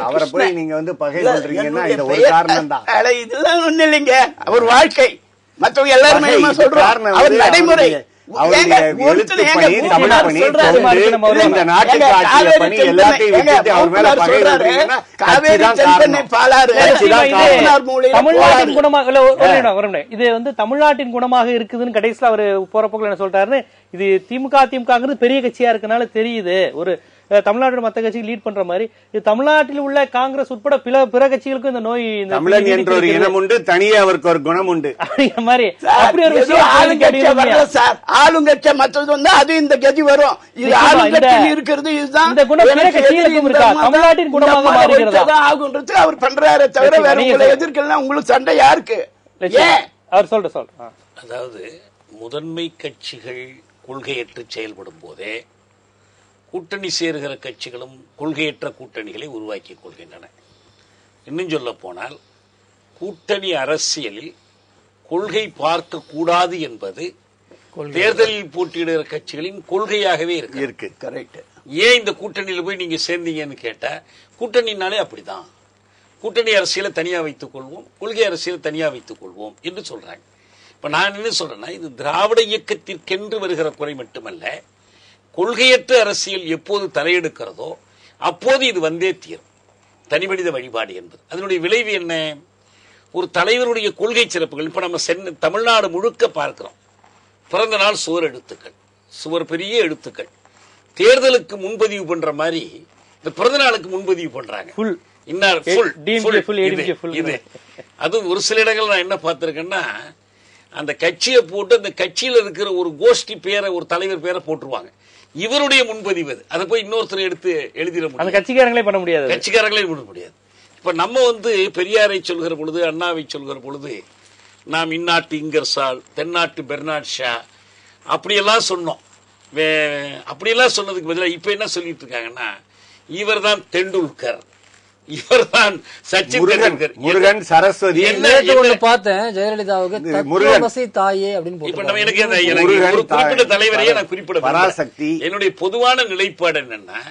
அவரை போய் நீங்க பகை சொல்றீங்கன்னா இந்த ஒரு காரணம் தான். இதெல்லாம் ஒண்ணு இல்லைங்க. அவர் வாழ்க்கை மற்றவங்க எல்லாருமே சொல்றாரு. அவர் நடைமுறை தமிழ்நாட்டின் குணமாக இருக்குதுன்னு கடைசியில் அவரு போற போக்குல என்ன சொல்றாரு, இது திமுக பெரிய கட்சியா இருக்கனால தெரியுது, ஒரு தமிழ்நாட்டோட மத்த கட்சிகள் லீட் பண்ற மாதிரி இது தமிழ்நாட்டில் உள்ள காங்கிரஸ் உட்பட பிற கட்சிகளுக்கும் இந்த நோய் தமிழன் என்ற ஒரு இனம் உண்டு, தனியே அவருக்கு ஒரு குணம் உண்டு மாதிரி அப்படி ஒரு விஷயம் ஆளுங்கட்சி மற்றது வந்து அது இந்த கட்சி வரும். இது ஆளுங்கட்சி இருக்கிறது, இதுதான் இந்த குணம் பிற கட்சிகளுக்கும் இருக்கா? தமிழ்நாட்டின் குணமாக மாறுகிறதா ஆகுன்றது அவர் பண்றாரு தவிர வேற உங்களை எதிர்க்கலாம். உங்களுக்கு சண்டை யாருக்கு? அவர் சொல்ற அதாவது முதன்மை கட்சிகள் கொள்கையற்று செயல்படும் போதே கூட்டணி சேருகிற கட்சிகளும் கொள்கையற்ற கூட்டணிகளை உருவாக்கிக் கொள்கின்றன. இன்னும் சொல்ல போனால் கூட்டணி அரசியலில் கொள்கை பார்க்க கூடாது என்பது தேர்தலில் போட்டியிடுகிற கட்சிகளின் கொள்கையாகவே இருக்கு. கரெக்ட். ஏன் இந்த கூட்டணியில போய் நீங்க சேர்ந்தீங்கன்னு கேட்டா, கூட்டணினாலே அப்படிதான், கூட்டணி அரசியலை தனியா வைத்துக் கொள்வோம், கொள்கை அரசியலை தனியா வைத்துக் கொள்வோம் என்று சொல்றாங்க. இப்ப நான் என்ன சொல்றேன்னா, இது திராவிட இயக்கத்திற்கென்று வருகிற குறை மட்டுமல்ல, கொள்கையற்ற அரசியல் எப்போது தலையெடுக்கிறதோ அப்போது இது வந்தே தீரும். தனிமனித வழிபாடு என்பது அதனுடைய விளைவு என்ன? ஒரு தலைவருடைய கொள்கை சிறப்புகள். இப்ப நம்ம தமிழ்நாடு முழுக்க பார்க்கிறோம். பிறந்த நாள் சுவர் எழுத்துக்கள், சுவர் பெரிய எழுத்துக்கள். தேர்தலுக்கு முன்பதிவு பண்ற மாதிரி இந்த பிறந்த நாளுக்கு முன்பதிவு பண்றாங்க. அது ஒரு சில இடங்கள் நான் என்ன பார்த்திருக்கேன்னா, அந்த கட்சியை போட்டு அந்த கட்சியில இருக்கிற ஒரு கோஷ்டி பேரை, ஒரு தலைவர் பேரை போட்டுருவாங்க. இவருடைய முன்பதிவு அதை போய் இன்னொருத்தர் எடுத்து எழுதிட முடியும். அந்த கட்சிக்காரங்களே பண்ண முடியாது, கட்சிக்காரங்களே பண்ண முடியாது. இப்ப நம்ம பெரியாரை சொல்கிற பொழுது, அண்ணாவை சொல்கிற பொழுது நாம் இந்நாட்டு இங்கர்சால், தென்னாட்டு பெர்னாட் ஷா அப்படியெல்லாம் சொன்னோம். அப்படியெல்லாம் சொன்னதுக்கு பதிலாக இப்ப என்ன சொல்லிட்டு இருக்காங்கன்னா, இவர் தான் தெண்டுல்கர், இவர் தான் சச்சின் தெண்டுல்கர், முருகன், சரஸ்வதி. பார்த்தேன் ஜெயலலிதாவுக்கு தாயே அப்படின்னு. இப்ப நம்ம எனக்கு ஒரு குறிப்பிட்ட தலைவரையே நான் குறிப்பிட, என்னுடைய பொதுவான நிலைப்பாடு என்னன்னா,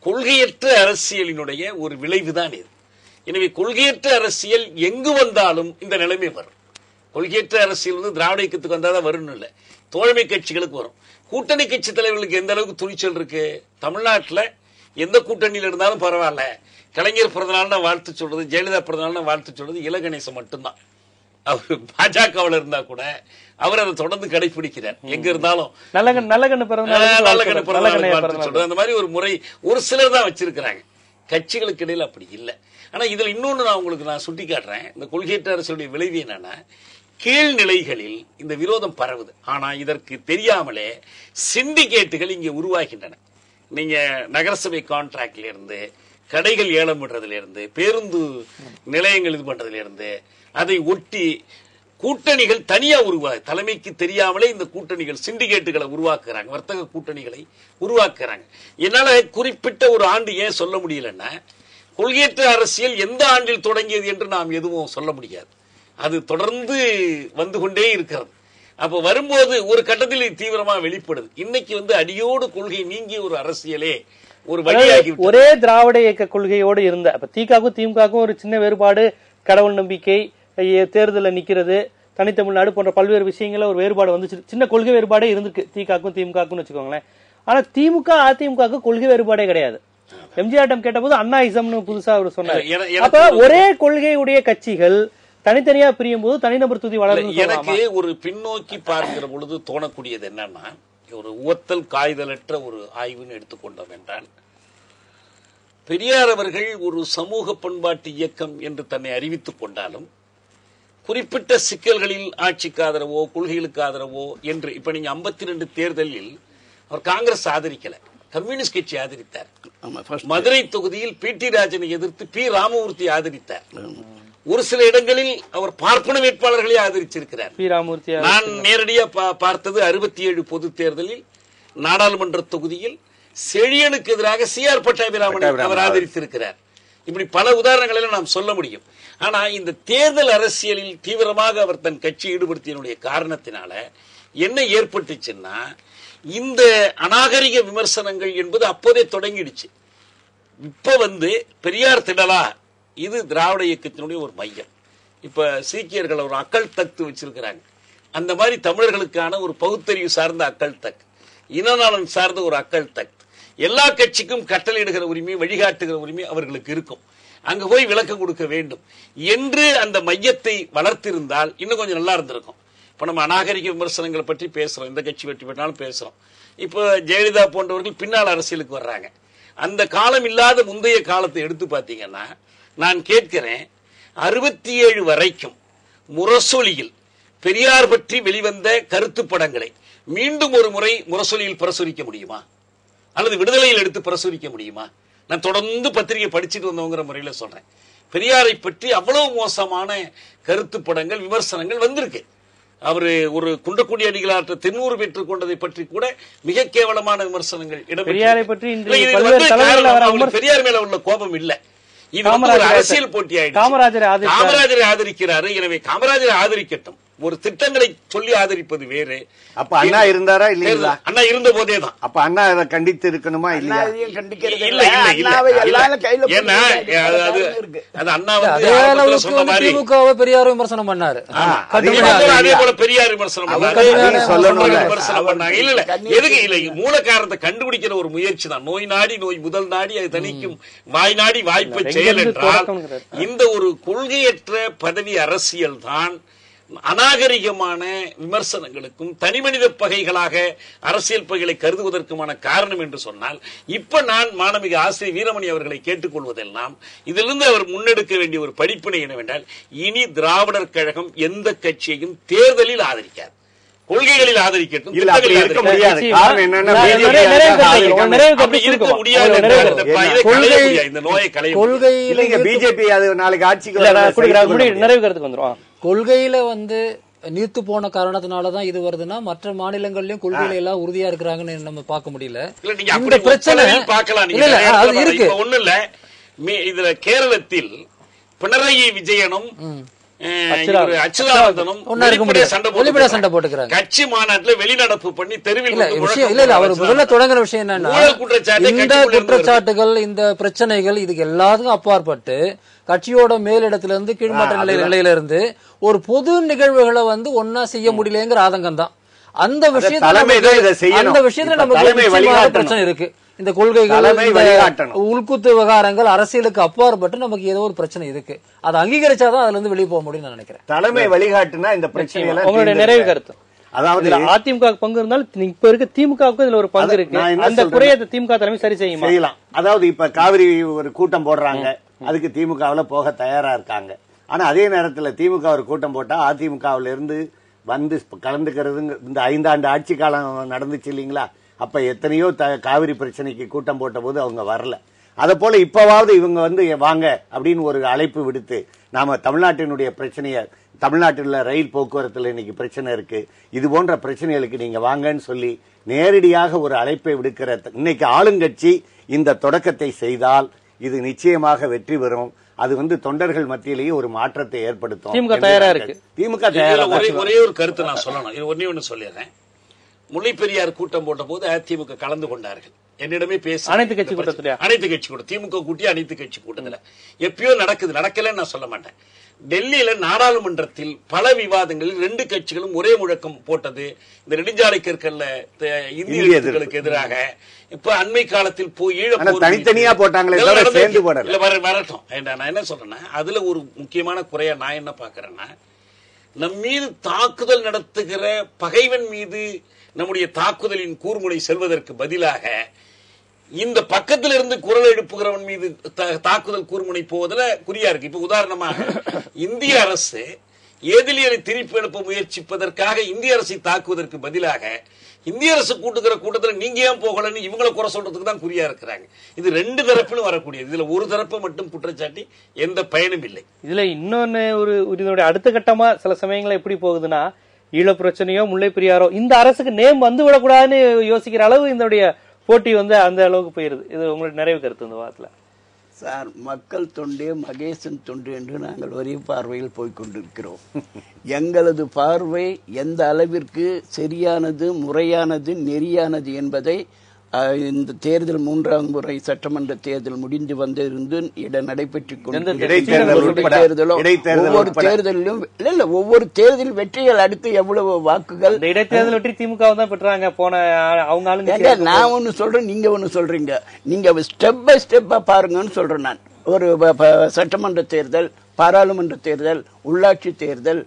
கொள்கையற்ற அரசியலினுடைய ஒரு விளைவுதான் இது. எனவே கொள்கையற்ற அரசியல் எங்கு வந்தாலும் இந்த நிலைமை வரும். கொள்கையற்ற அரசியல் திராவிட இயக்கத்துக்கு வந்தாதான் வரும்னு இல்லை, தோழமை கட்சிகளுக்கு வரும். கூட்டணி கட்சி தலைவர்களுக்கு எந்த அளவுக்கு துணிச்சல் இருக்கு? தமிழ்நாட்டில் எந்த கூட்டணியில் இருந்தாலும் பரவாயில்ல, கலைஞர் பிறந்தநாள்னா வாழ்த்து சொல்றது, ஜெயலலிதா பிறந்தநாள்னா வாழ்த்து சொல்றது இலகணேசன் மட்டும்தான். அவர் பாஜகவில் இருந்தா கூட அவர் அதை தொடர்ந்து கடைபிடிக்கிறார். எங்க இருந்தாலும் நல்லகண்ணு வாழ்த்து சொல்றது, அந்த மாதிரி ஒரு முறை ஒரு சிலர் தான் வச்சிருக்கிறாங்க. கட்சிகளுக்கு இடையில் அப்படி இல்லை. ஆனா இதுல இன்னொன்னு நான் உங்களுக்கு சுட்டி காட்டுறேன். இந்த கொள்கையற்ற அரசுடைய விளைவு என்னன்னா, கீழ்நிலைகளில் இந்த விரோதம் பரவுது. ஆனா இதற்கு தெரியாமலே சிண்டிகேட்டுகள் இங்கே உருவாகின்றன. நீங்க நகரசபை கான்ட்ராக்ட்ல இருந்து, கடைகள் ஏலம் விடுறதுல இருந்து, பேருந்து நிலையங்கள் இது பண்றதுல இருந்து, அதை ஒட்டி கூட்டணிகள் தனியா தலைமைக்கு தெரியாமலே இந்த கூட்டணிகள் சிண்டிகேட்டுகளை உருவாக்குறாங்க, வர்த்தக கூட்டணிகளை உருவாக்குறாங்க. என்னால குறிப்பிட்ட ஒரு ஆண்டு ஏன் சொல்ல முடியலன்னா, கொள்கையற்ற அரசியல் எந்த ஆண்டில் தொடங்கியது என்று நாம் எதுவும் சொல்ல முடியாது. அது தொடர்ந்து வந்து கொண்டே இருக்கிறது. அப்ப வரும்போது ஒரு கட்டத்தில் தீவிரமா வெளிப்படுது. இன்னைக்கு அடியோடு கொள்கை நீங்கிய ஒரு அரசியலே ஒரு வழியாகி, ஒரே திராவிட இயக்க கொள்கையோடு இருந்த அப்ப திமுகவும் ஒரு சின்ன வேறுபாடு, கடவுள் நம்பிக்கை, தேர்தலில் நிக்கிறது, தனித்தமிழ்நாடு போன்ற பல்வேறு விஷயங்கள ஒரு வேறுபாடு வந்துச்சு. சின்ன கொள்கை வேறுபாடே இருந்திருக்கு திமுகவும் வச்சுக்கோங்களேன். ஆனா திமுக அதிமுக கொள்கை வேறுபாடே கிடையாது. எம்ஜிஆர் கேட்ட போது அண்ணாயிசம்னு புதுசா அவர் சொன்னார். அப்ப ஒரே கொள்கையுடைய கட்சிகள் தனித்தனியா பிரியும் போது தனிநபர் துதி வளரும். எனக்கு ஒரு பின்னோக்கி பார்க்கிற பொழுது தோணக்கூடியது என்னன்னா, ஒரு உவத்தல் காய்தலற்ற ஒரு ஆய்வுன்னு எடுத்துக்கொண்டோம் என்றால், பெரியார் அவர்கள் ஒரு சமூக பண்பாட்டு இயக்கம் என்று தன்னை அறிவித்துக் கொண்டாலும், குறிப்பிட்ட சிக்கல்களில் ஆட்சிக்கு ஆதரவோ கொள்கைகளுக்கு ஆதரவோ என்று, இப்ப நீங்க 52 தேர்தலில் அவர் காங்கிரஸ் ஆதரிக்கல, கம்யூனிஸ்ட் கட்சி ஆதரித்தார். மதுரை தொகுதியில் பி.டி. ராஜனை எதிர்த்து பி. ராமமூர்த்தி ஆதரித்தார். ஒரு சில இடங்களில் அவர் பார்ப்பன வேட்பாளர்களை ஆதரிச்சிருக்கிறார். நான் நேரடியா பார்த்தது 67 பொது தேர்தலில் நாடாளுமன்ற தொகுதியில் செழியனுக்கு எதிராக சி.ஆர். பட்டாபிராமன் அவர் ஆதரித்திருக்கிறார். இப்படி பல உதாரணங்களை நாம் சொல்ல முடியும். ஆனா இந்த தேர்தல் அரசியலில் தீவிரமாக அவர் தன் கட்சி ஈடுபடுத்திய காரணத்தினால என்ன ஏற்பட்டுச்சுன்னா, இந்த அநாகரிக விமர்சனங்கள் என்பது அப்போதே தொடங்கிடுச்சு. இப்ப பெரியார் திடலா, இது திராவிட இயக்கத்தினுடைய ஒரு மையம். இப்ப சீக்கியர்கள் ஒரு அக்கல் தக்து வச்சிருக்கிறாங்க. அந்த மாதிரி தமிழர்களுக்கான ஒரு பகுத்தறிவு சார்ந்த அக்கல் தக், இனநலன் சார்ந்த ஒரு அக்கல் தக், எல்லா கட்சிக்கும் கட்டளையிடுகிற உரிமை, வழிகாட்டுகிற உரிமை அவர்களுக்கு இருக்கும். அங்க போய் விளக்கம் கொடுக்க வேண்டும் என்று அந்த மையத்தை வளர்த்திருந்தால் இன்னும் கொஞ்சம் நல்லா இருந்திருக்கும். இப்ப நம்ம அநாகரிக விமர்சனங்களை பற்றி பேசுறோம், இந்த கட்சி வெற்றி பெற்றாலும் பேசுறோம். இப்ப ஜெயலலிதா போன்றவர்கள் பின்னால் அரசியலுக்கு வர்றாங்க. அந்த காலம் இல்லாத முந்தைய காலத்தை எடுத்து பாத்தீங்கன்னா, நான் கேட்கிறேன், 67 வரைக்கும் முரசொலியில் பெரியார் பற்றி வெளிவந்த கருத்து படங்களை மீண்டும் ஒரு முறை முரசொலியில் பிரசுரிக்க முடியுமா? அல்லது விடுதலையில் எடுத்து பிரசுரிக்க முடியுமா? நான் தொடர்ந்து பத்திரிகை படிச்சுட்டு வந்தவங்கிற முறையில சொல்றேன். பெரியாரை பற்றி அவ்வளவு மோசமான கருத்து படங்கள், விமர்சனங்கள் வந்திருக்கு. அவரு ஒரு குன்றக்குடி அடிகளாற்ற தென்னூறு பெற்றுக் கொண்டதை பற்றி கூட மிக கேவலமான விமர்சனங்கள் பெரியாரை பற்றி பெரியார் மேல உள்ள கோபம் இல்ல, இது ஒரு அரசியல் போட்டி ஆயிடுச்சு. காமராஜரை ஆதரிக்கிறாரு, எனவே காமராஜரை ஆதரிக்கட்டும். ஒரு திட்டங்களை சொல்லி ஆதரிப்பது வேறு. அப்ப அண்ணா இருந்தாரா இல்லையா? அண்ணா இருந்த போதேதான். அப்ப அண்ணா அதை கண்டித்து இருக்கணுமா இல்லையா? திமுகவை பெரியார் விமர்சனம் பண்ணாரு, அதே போல பெரியார் விமர்சனம் பண்ணாங்க. இல்ல எதுக்கு இல்ல, மூல காரணத்தை கண்டுபிடிக்கிற ஒரு முயற்சி தான். நோய் நாடி நோய் முதல் நாடி அது தணிக்கும் வாய் நாடி வாய்ப்பை செயல் என்றால் இந்த ஒரு கொள்கையற்ற பதவி அரசியல் தான் அநாகரிகமான விமர்சனங்களுக்கும் தனிமனித பகைகளாக அரசியல் பகைகளை கருதுவதற்குமான காரணம் என்று சொன்னால், இப்ப நான் மாணமிகு ஆசிரியர் வீரமணி அவர்களை கேட்டுக்கொள்வதெல்லாம் இதிலிருந்து அவர் முன்னெடுக்க வேண்டிய ஒரு படிப்பினை என்னவென்றால், இனி திராவிடர் கழகம் எந்த கட்சியையும் தேர்தலில் ஆதரிக்காது, கொள்கைகளில் ஆதரிக்கட்டும். கொள்கையில நீர்த்து போன காரணத்தினாலதான் இது வருதுன்னா, மற்ற மாநிலங்கள்லயும் கொள்கையில எல்லாம் உறுதியா இருக்கிறாங்கன்னு நம்ம பார்க்க முடியல. இந்த பிரச்சனை இருக்கு. ஒண்ணு இல்ல, இதுல கேரளத்தில் பினராயி விஜயனும் அச்சுதானந்தனும் சண்டை போட்டுக்கிறாங்க. கட்சி மாநாட்டில் வெளிநடப்பு பண்ணி தெருவில் அவர் முதல்ல தொடங்குற விஷயம் என்னன்னா, இந்த குற்றச்சாட்டுகள், இந்த பிரச்சனைகள், இதுக்கு எல்லாத்துக்கும் அப்பாற்பட்டு கட்சியோட மேலிடத்துல இருந்து கீழ்மட்ட நிலையில இருந்து ஒரு பொது நிகழ்வுகளை ஒன்னா செய்ய முடியலங்கிற ஆதங்கம் தான். அந்த விஷயத்துல நமக்கு பிரச்சனை இருக்கு. இந்த கொள்கைகள், உள்குத்து விவகாரங்கள், அரசியலுக்கு அப்பாற்பட்டு நமக்கு ஏதோ ஒரு பிரச்சனை இருக்கு. அதை அங்கீகரிச்சாதான் அதுல இருந்து வெளியே போக முடியும்னு நினைக்கிறேன். தலைமை வழிகாட்டுனா இந்த பிரச்சனை. உங்களுடைய நிறைவு கருத்து, அதாவது அதிமுக பங்கு இருந்தாலும் இப்ப இருக்க திமுகவுக்கு இதுல ஒரு பங்கு இருக்கு. அந்த குறையை திமுக தலைமை சரி செய்யலாம். அதாவது இப்ப காவிரி ஒரு கூட்டம் போடுறாங்க, அதுக்கு திமுகவுல போக தயாரா இருக்காங்க. ஆனா அதே நேரத்துல திமுக ஒரு கூட்டம் போட்டா அதிமுகவுல இருந்து கலந்துக்கிறது. இந்த 5 ஆண்டு ஆட்சி காலம் நடந்துச்சு இல்லீங்களா? அப்ப எத்தனையோ காவிரி பிரச்சனைக்கு கூட்டம் போட்ட போது அவங்க வரல. அத போல இப்பவாவது இவங்க வாங்க அப்படின்னு ஒரு அழைப்பு விடுத்து, நாம தமிழ்நாட்டினுடைய பிரச்சனைய, தமிழ்நாட்டில் ரயில் போக்குவரத்துல இன்னைக்கு பிரச்சனை இருக்கு, இது போன்ற பிரச்சனைகளுக்கு நீங்க வாங்கன்னு சொல்லி நேரடியாக ஒரு அழைப்பை விடுக்கிற இன்னைக்கு ஆளுங்கட்சி இந்த தொடக்கத்தை செய்தால் இது நிச்சயமாக வெற்றி பெறும். அது தொண்டர்கள் மத்தியிலேயே ஒரு மாற்றத்தை ஏற்படுத்தும். திமுக தயாரா இருக்கு. திமுக ஒரே ஒரு கருத்து நான் சொல்லணும், ஒன்னு சொல்லிடுறேன். முல்லை பெரியார் கூட்டம் போட்ட போது அதிமுக கலந்து கொண்டார்கள். என்னிடமே பேச அனைத்து கட்சி கூட்டம், திமுக கூட்டி அனைத்து கட்சி கூட்டத்தில் எப்பயோ நடக்குது, நடக்கலன்னு நான் சொல்ல மாட்டேன். டெல்லியில நாடாளுமன்றத்தில் பல விவாதங்களில் 2 கட்சிகளும் ஒரே முழக்கம் போட்டது இந்த நெடுஞ்சாலை கற்கல்ல இந்திய எழுத்துக்களுக்கு எதிராக. இப்ப அண்மை காலத்தில் போய் தனித்தனியா போட்டாங்களே, வரட்டும். நான் என்ன சொல்றேன்னா, அதுல ஒரு முக்கியமான குறையா நான் என்ன பாக்குறேன்னா, நம் மீது தாக்குதல் நடத்துகிற பகைவன் மீது நம்முடைய தாக்குதலின் கூர்முனை செல்வதற்கு பதிலாக இந்த பக்கத்தில் இருந்து குரல் எழுப்புகிறவன் மீது தாக்குதல் கூர்முனை போவதில் குறியா இருக்கு. இப்ப உதாரணமாக இந்திய அரசு எதிரியை திருப்பி எழுப்ப முயற்சிப்பதற்காக இந்திய அரசை தாக்குவதற்கு பதிலாக இந்திய அரசு கூட்டுகிற கூட்டத்தில் நீங்க ஏன் போகலன்னு இவங்களை குறை சொல்றதுக்கு தான் குறியா இருக்கிறாங்க. இது 2 தரப்பிலும் வரக்கூடியது. இதுல ஒரு தரப்பை மட்டும் குற்றச்சாட்டி எந்த பயனும் இல்லை. இதுல இன்னொன்னு இதனுடைய அடுத்த கட்டமா சில சமயங்கள எப்படி போகுதுன்னா, ஈழ பிரச்சனையோ முல்லை பெரியாரோ இந்த அரசுக்கு நேம் விடக்கூடாதுன்னு யோசிக்கிற அளவு இதனுடைய போட்டி அந்த அளவுக்கு போயிருது. இது உங்களுக்கு நிறைவு கருத்து இந்த வாரத்துல? சார், மக்கள் தொண்டே மகேசன் தொண்டு என்று நாங்கள் ஒரே பார்வையில் போய்கொண்டிருக்கிறோம். எங்களது பார்வை எந்த அளவிற்கு சரியானது, முறையானது, நெறியானது என்பதை இந்த தேர்தல் 3ஆம் முறை சட்டமன்ற தேர்தல் முடிந்து வந்திருந்து நடைபெற்றுக் ஒவ்வொரு தேர்தல் வெற்றிகள் அடுத்து எவ்வளவு வாக்குகள் இடைத்தேர்தல் வெற்றி திமுக தான் பெற்றாங்க போன அவங்க. நான் ஒண்ணு சொல்றேன், நீங்க ஒண்ணு சொல்றீங்க. நீங்க ஸ்டெப் பை ஸ்டெப்பா பாருங்கன்னு சொல்றேன் நான். ஒரு சட்டமன்ற தேர்தல், பாராளுமன்ற தேர்தல், உள்ளாட்சி தேர்தல்,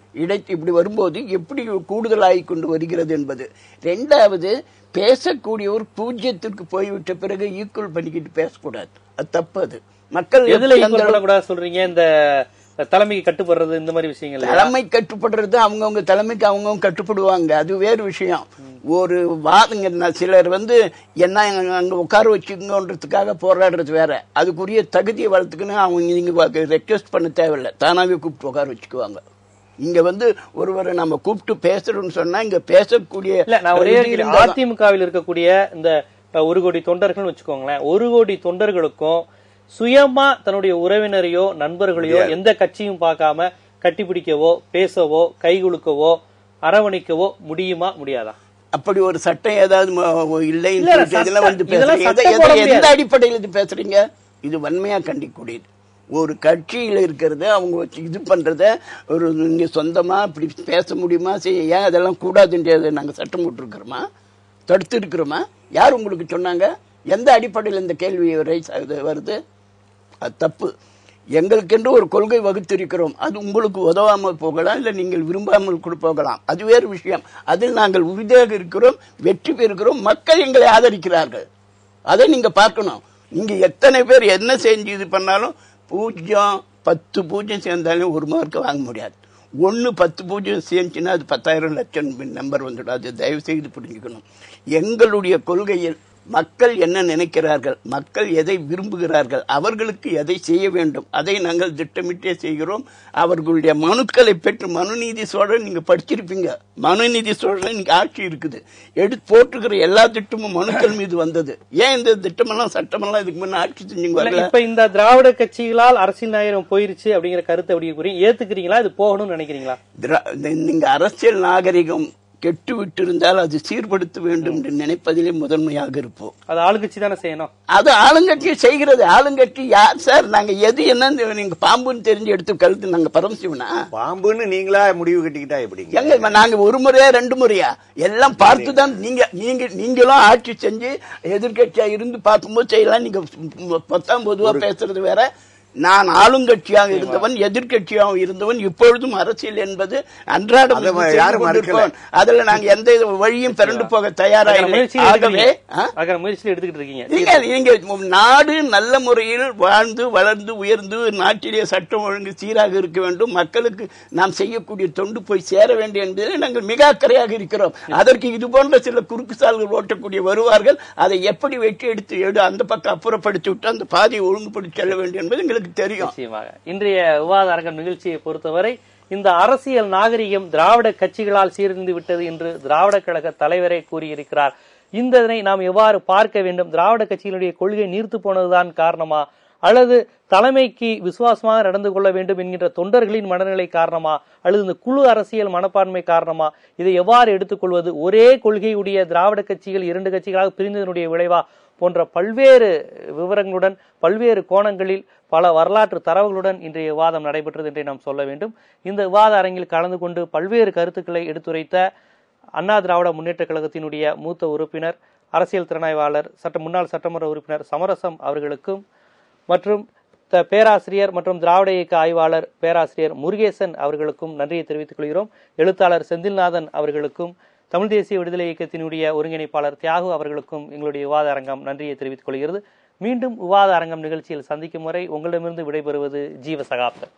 இப்படி வரும்போது எப்படி கூடுதல் ஆகிக் கொண்டு வருகிறது என்பது. 2வது, பேசக்கூடியவர் 0க்கு போய்விட்ட பிறகு ஈக்குவல் பண்ணிக்கிட்டு பேசக்கூடாது, அது தப்பு. அது மக்கள் சொல்றீங்க. இந்த தலைமைக்கு கட்டுப்படுறது, இந்த மாதிரி விஷயங்கள். தலைமை கட்டுப்படுறது அவங்கவுங்க தலைமைக்கு அவங்கவுங்க கட்டுப்படுவாங்க, அது வேறு விஷயம். ஒரு வாதங்க சிலர் என்ன அங்க உட்கார வச்சுக்கோன்றதுக்காக போராடுறது வேற. அதுக்குரிய தகுதியை வளர்த்துக்குன்னு அவங்க நீங்க ரெக்வெஸ்ட் பண்ண தேவையில்லை, தானாவே கூப்பிட்டு உட்கார வச்சுக்குவாங்க. இங்க ஒருவரை நம்ம கூப்பிட்டு பேசுறோம்னு சொன்னா இங்க பேசக்கூடிய அதிமுகவில் இருக்கக்கூடிய இந்த 1 கோடி தொண்டர்கள் வச்சுக்கோங்களேன், 1 கோடி தொண்டர்களுக்கும் சுயமா தன்னுடைய உறவினரையோ நண்பர்களையோ எந்த கட்சியும் பார்க்காம கட்டிப்பிடிக்கவோ பேசவோ கைகுலுக்கவோ அரவணைக்கவோ முடியுமா முடியாதா? அப்படி ஒரு சட்டம் ஏதாவது இல்லை? எந்த அடிப்படையில் இது பேசுறீங்க? இது வன்மையா கண்டிக்கூடியது. ஒரு கட்சியில இருக்கிறத அவங்க இது பண்றத நீங்க சொந்தமா இப்படி பேச முடியுமா? ஏன் அதெல்லாம் கூடாதுன்றது நாங்க சட்டம் போட்டிருக்கிறோமா, தடுத்து இருக்கிறோமா? யார் உங்களுக்கு சொன்னாங்க? எந்த அடிப்படையில் இந்த கேள்வி வருது? அது தப்பு. எங்களுக்கென்று ஒரு கொள்கை வகுத்திருக்கிறோம். அது உங்களுக்கு உதவாமல் போகலாம், இல்லை நீங்கள் விரும்பாமல் கூட போகலாம், அது வேறு விஷயம். அதில் நாங்கள் உறுதியாக இருக்கிறோம், வெற்றி பெறுகிறோம், மக்கள் எங்களை ஆதரிக்கிறார்கள். அதை நீங்க பார்க்கணும். நீங்க எத்தனை பேர் என்ன செஞ்சு இது பண்ணாலும் 10 பூஜ்ஜியம் சேர்ந்தாலும் 1 மார்க் வாங்க முடியாது. 10 பூஜ்ஜியம் சேர்ந்துச்சுன்னா அது 10,000 லட்சம் நம்பர் வந்துடும். அது தயவு செய்து புரிஞ்சுக்கணும். எங்களுடைய கொள்கையில் மக்கள் என்ன நினைக்கிறார்கள், மக்கள் எதை விரும்புகிறார்கள், அவர்களுக்கு எதை செய்ய வேண்டும், அதை நாங்கள் திட்டமிட்டே செய்கிறோம். அவர்களுடைய மனுக்களை பெற்று மனுநீதி சோழன் நீங்க படிச்சிருப்பீங்க. மனுநீதி சோழன் இன்னைக்கு ஆட்சி இருக்குது. எடுத்து போட்டுக்கிற எல்லா திட்டமும் மனுக்கள் மீது வந்தது. ஏன் இந்த திட்டமெல்லாம் சட்டமெல்லாம் இதுக்கு முன்ன ஆட்சி செஞ்சீங்க? இப்ப இந்த திராவிட கட்சிகளால் அரசியல் நாகரிகம் போயிருச்சு அப்படிங்கிற கருத்தை அப்படி ஏத்துக்கிறீங்களா? இது போகணும்னு நினைக்கிறீங்களா? நீங்க அரசியல் நாகரிகம் கெட்டு விட்டு இருந்தால் அது சீர்படுத்த வேண்டும் என்று நினைப்பதிலே முதன்மையாக இருப்போம். அது ஆளுங்கட்சி தானே செய்யணும். அது ஆளுங்கட்சி செய்கிறது. ஆளுங்கட்சி யார் சார்? நாங்க எது என்ன நீங்க பாம்புன்னு தெரிஞ்சு எடுத்து கழுத்து நாங்க பரமசிவனா? பாம்புன்னு நீங்களா முடிவு கட்டிக்கிட்டா எப்படி? எங்க நாங்க 1 முறையா 2 முறையா எல்லாம் பார்த்துதான் நீங்களும் ஆட்சி செஞ்சு எதிர்கட்சியா இருந்து பார்க்கும்போது செய்யலாம். நீங்க 19 பேசுறது வேற. நான் ஆளுங்கட்சியாக இருந்தவன், எதிர்கட்சியாக இருந்தவன். இப்பொழுதும் அரசியல் என்பது அன்றாடம் அதுல நாங்க எந்த வழியும் திரண்டு போக தயாராக நீங்க நாடு நல்ல முறையில் வாழ்ந்து வளர்ந்து உயர்ந்து நாட்டிலே சட்டம் ஒழுங்கு சீராக இருக்க வேண்டும், மக்களுக்கு நாம் செய்யக்கூடிய தொண்டு போய் சேர வேண்டும் என்பதில் நாங்கள் மிக அக்கறையாக இருக்கிறோம். அதற்கு இது போன்ற சில குறுக்கு சால்கள் ஓட்டக்கூடிய வருவார்கள். அதை எப்படி வெற்றி எடுத்து அந்த பக்கம் அப்புறப்படுத்தி விட்டு அந்த பாதையை ஒழுங்குபடுத்தி செல்ல வேண்டும் என்பது எங்களுக்கு தெரியும். இன்றைய விவாத அரங்கம் நிகழ்ச்சியை பொறுத்தவரை இந்த அரசியல் நாகரிகம் திராவிட கட்சிகளால் சீர்திருந்து விட்டது என்று திராவிட கழக தலைவரே கூறியிருக்கிறார். இதனை நாம் எவ்வாறு பார்க்க வேண்டும்? திராவிட கட்சிகளுடைய கொள்கை நீர்த்து போனதுதான் காரணமா, அல்லது தலைமைக்கு விசுவாசமாக நடந்து கொள்ள வேண்டும் என்கின்ற தொண்டர்களின் மனநிலை காரணமா, அல்லது இந்த குழு அரசியல் மனப்பான்மை காரணமா? இதை எவ்வாறு எடுத்துக்கொள்வது? ஒரே கொள்கையுடைய திராவிட கட்சிகள் 2 கட்சிகளாக பிரிந்ததனுடைய விளைவா போன்ற பல்வேறு விவரங்களுடன் பல்வேறு கோணங்களில் பல வரலாற்று தரவுகளுடன் இன்றைய விவாதம் நடைபெற்றது என்றே நாம் சொல்ல வேண்டும். இந்த விவாத அரங்கில் கலந்து கொண்டு பல்வேறு கருத்துக்களை எடுத்துரைத்த அண்ணா திராவிட முன்னேற்ற கழகத்தினுடைய மூத்த உறுப்பினர், அரசியல் திறனாய்வாளர், முன்னாள் சட்டமன்ற உறுப்பினர் சமரசம் அவர்களுக்கும், மற்றும் பேராசிரியர் மற்றும் திராவிட இயக்க ஆய்வாளர் பேராசிரியர் முருகேசன் அவர்களுக்கும் நன்றியை தெரிவித்துக் கொள்கிறோம். எழுத்தாளர் செந்தில்நாதன் அவர்களுக்கும், தமிழ் தேசிய விடுதலை இயக்கத்தினுடைய ஒருங்கிணைப்பாளர் தியாகு அவர்களுக்கும் எங்களுடைய விவாத அரங்கம் நன்றியை தெரிவித்துக் கொள்கிறது. மீண்டும் விவாத அரங்கம் நிகழ்ச்சியில் சந்திக்கும் வரை உங்களிடமிருந்து விடைபெறுவது ஜீவசகாப்தன்.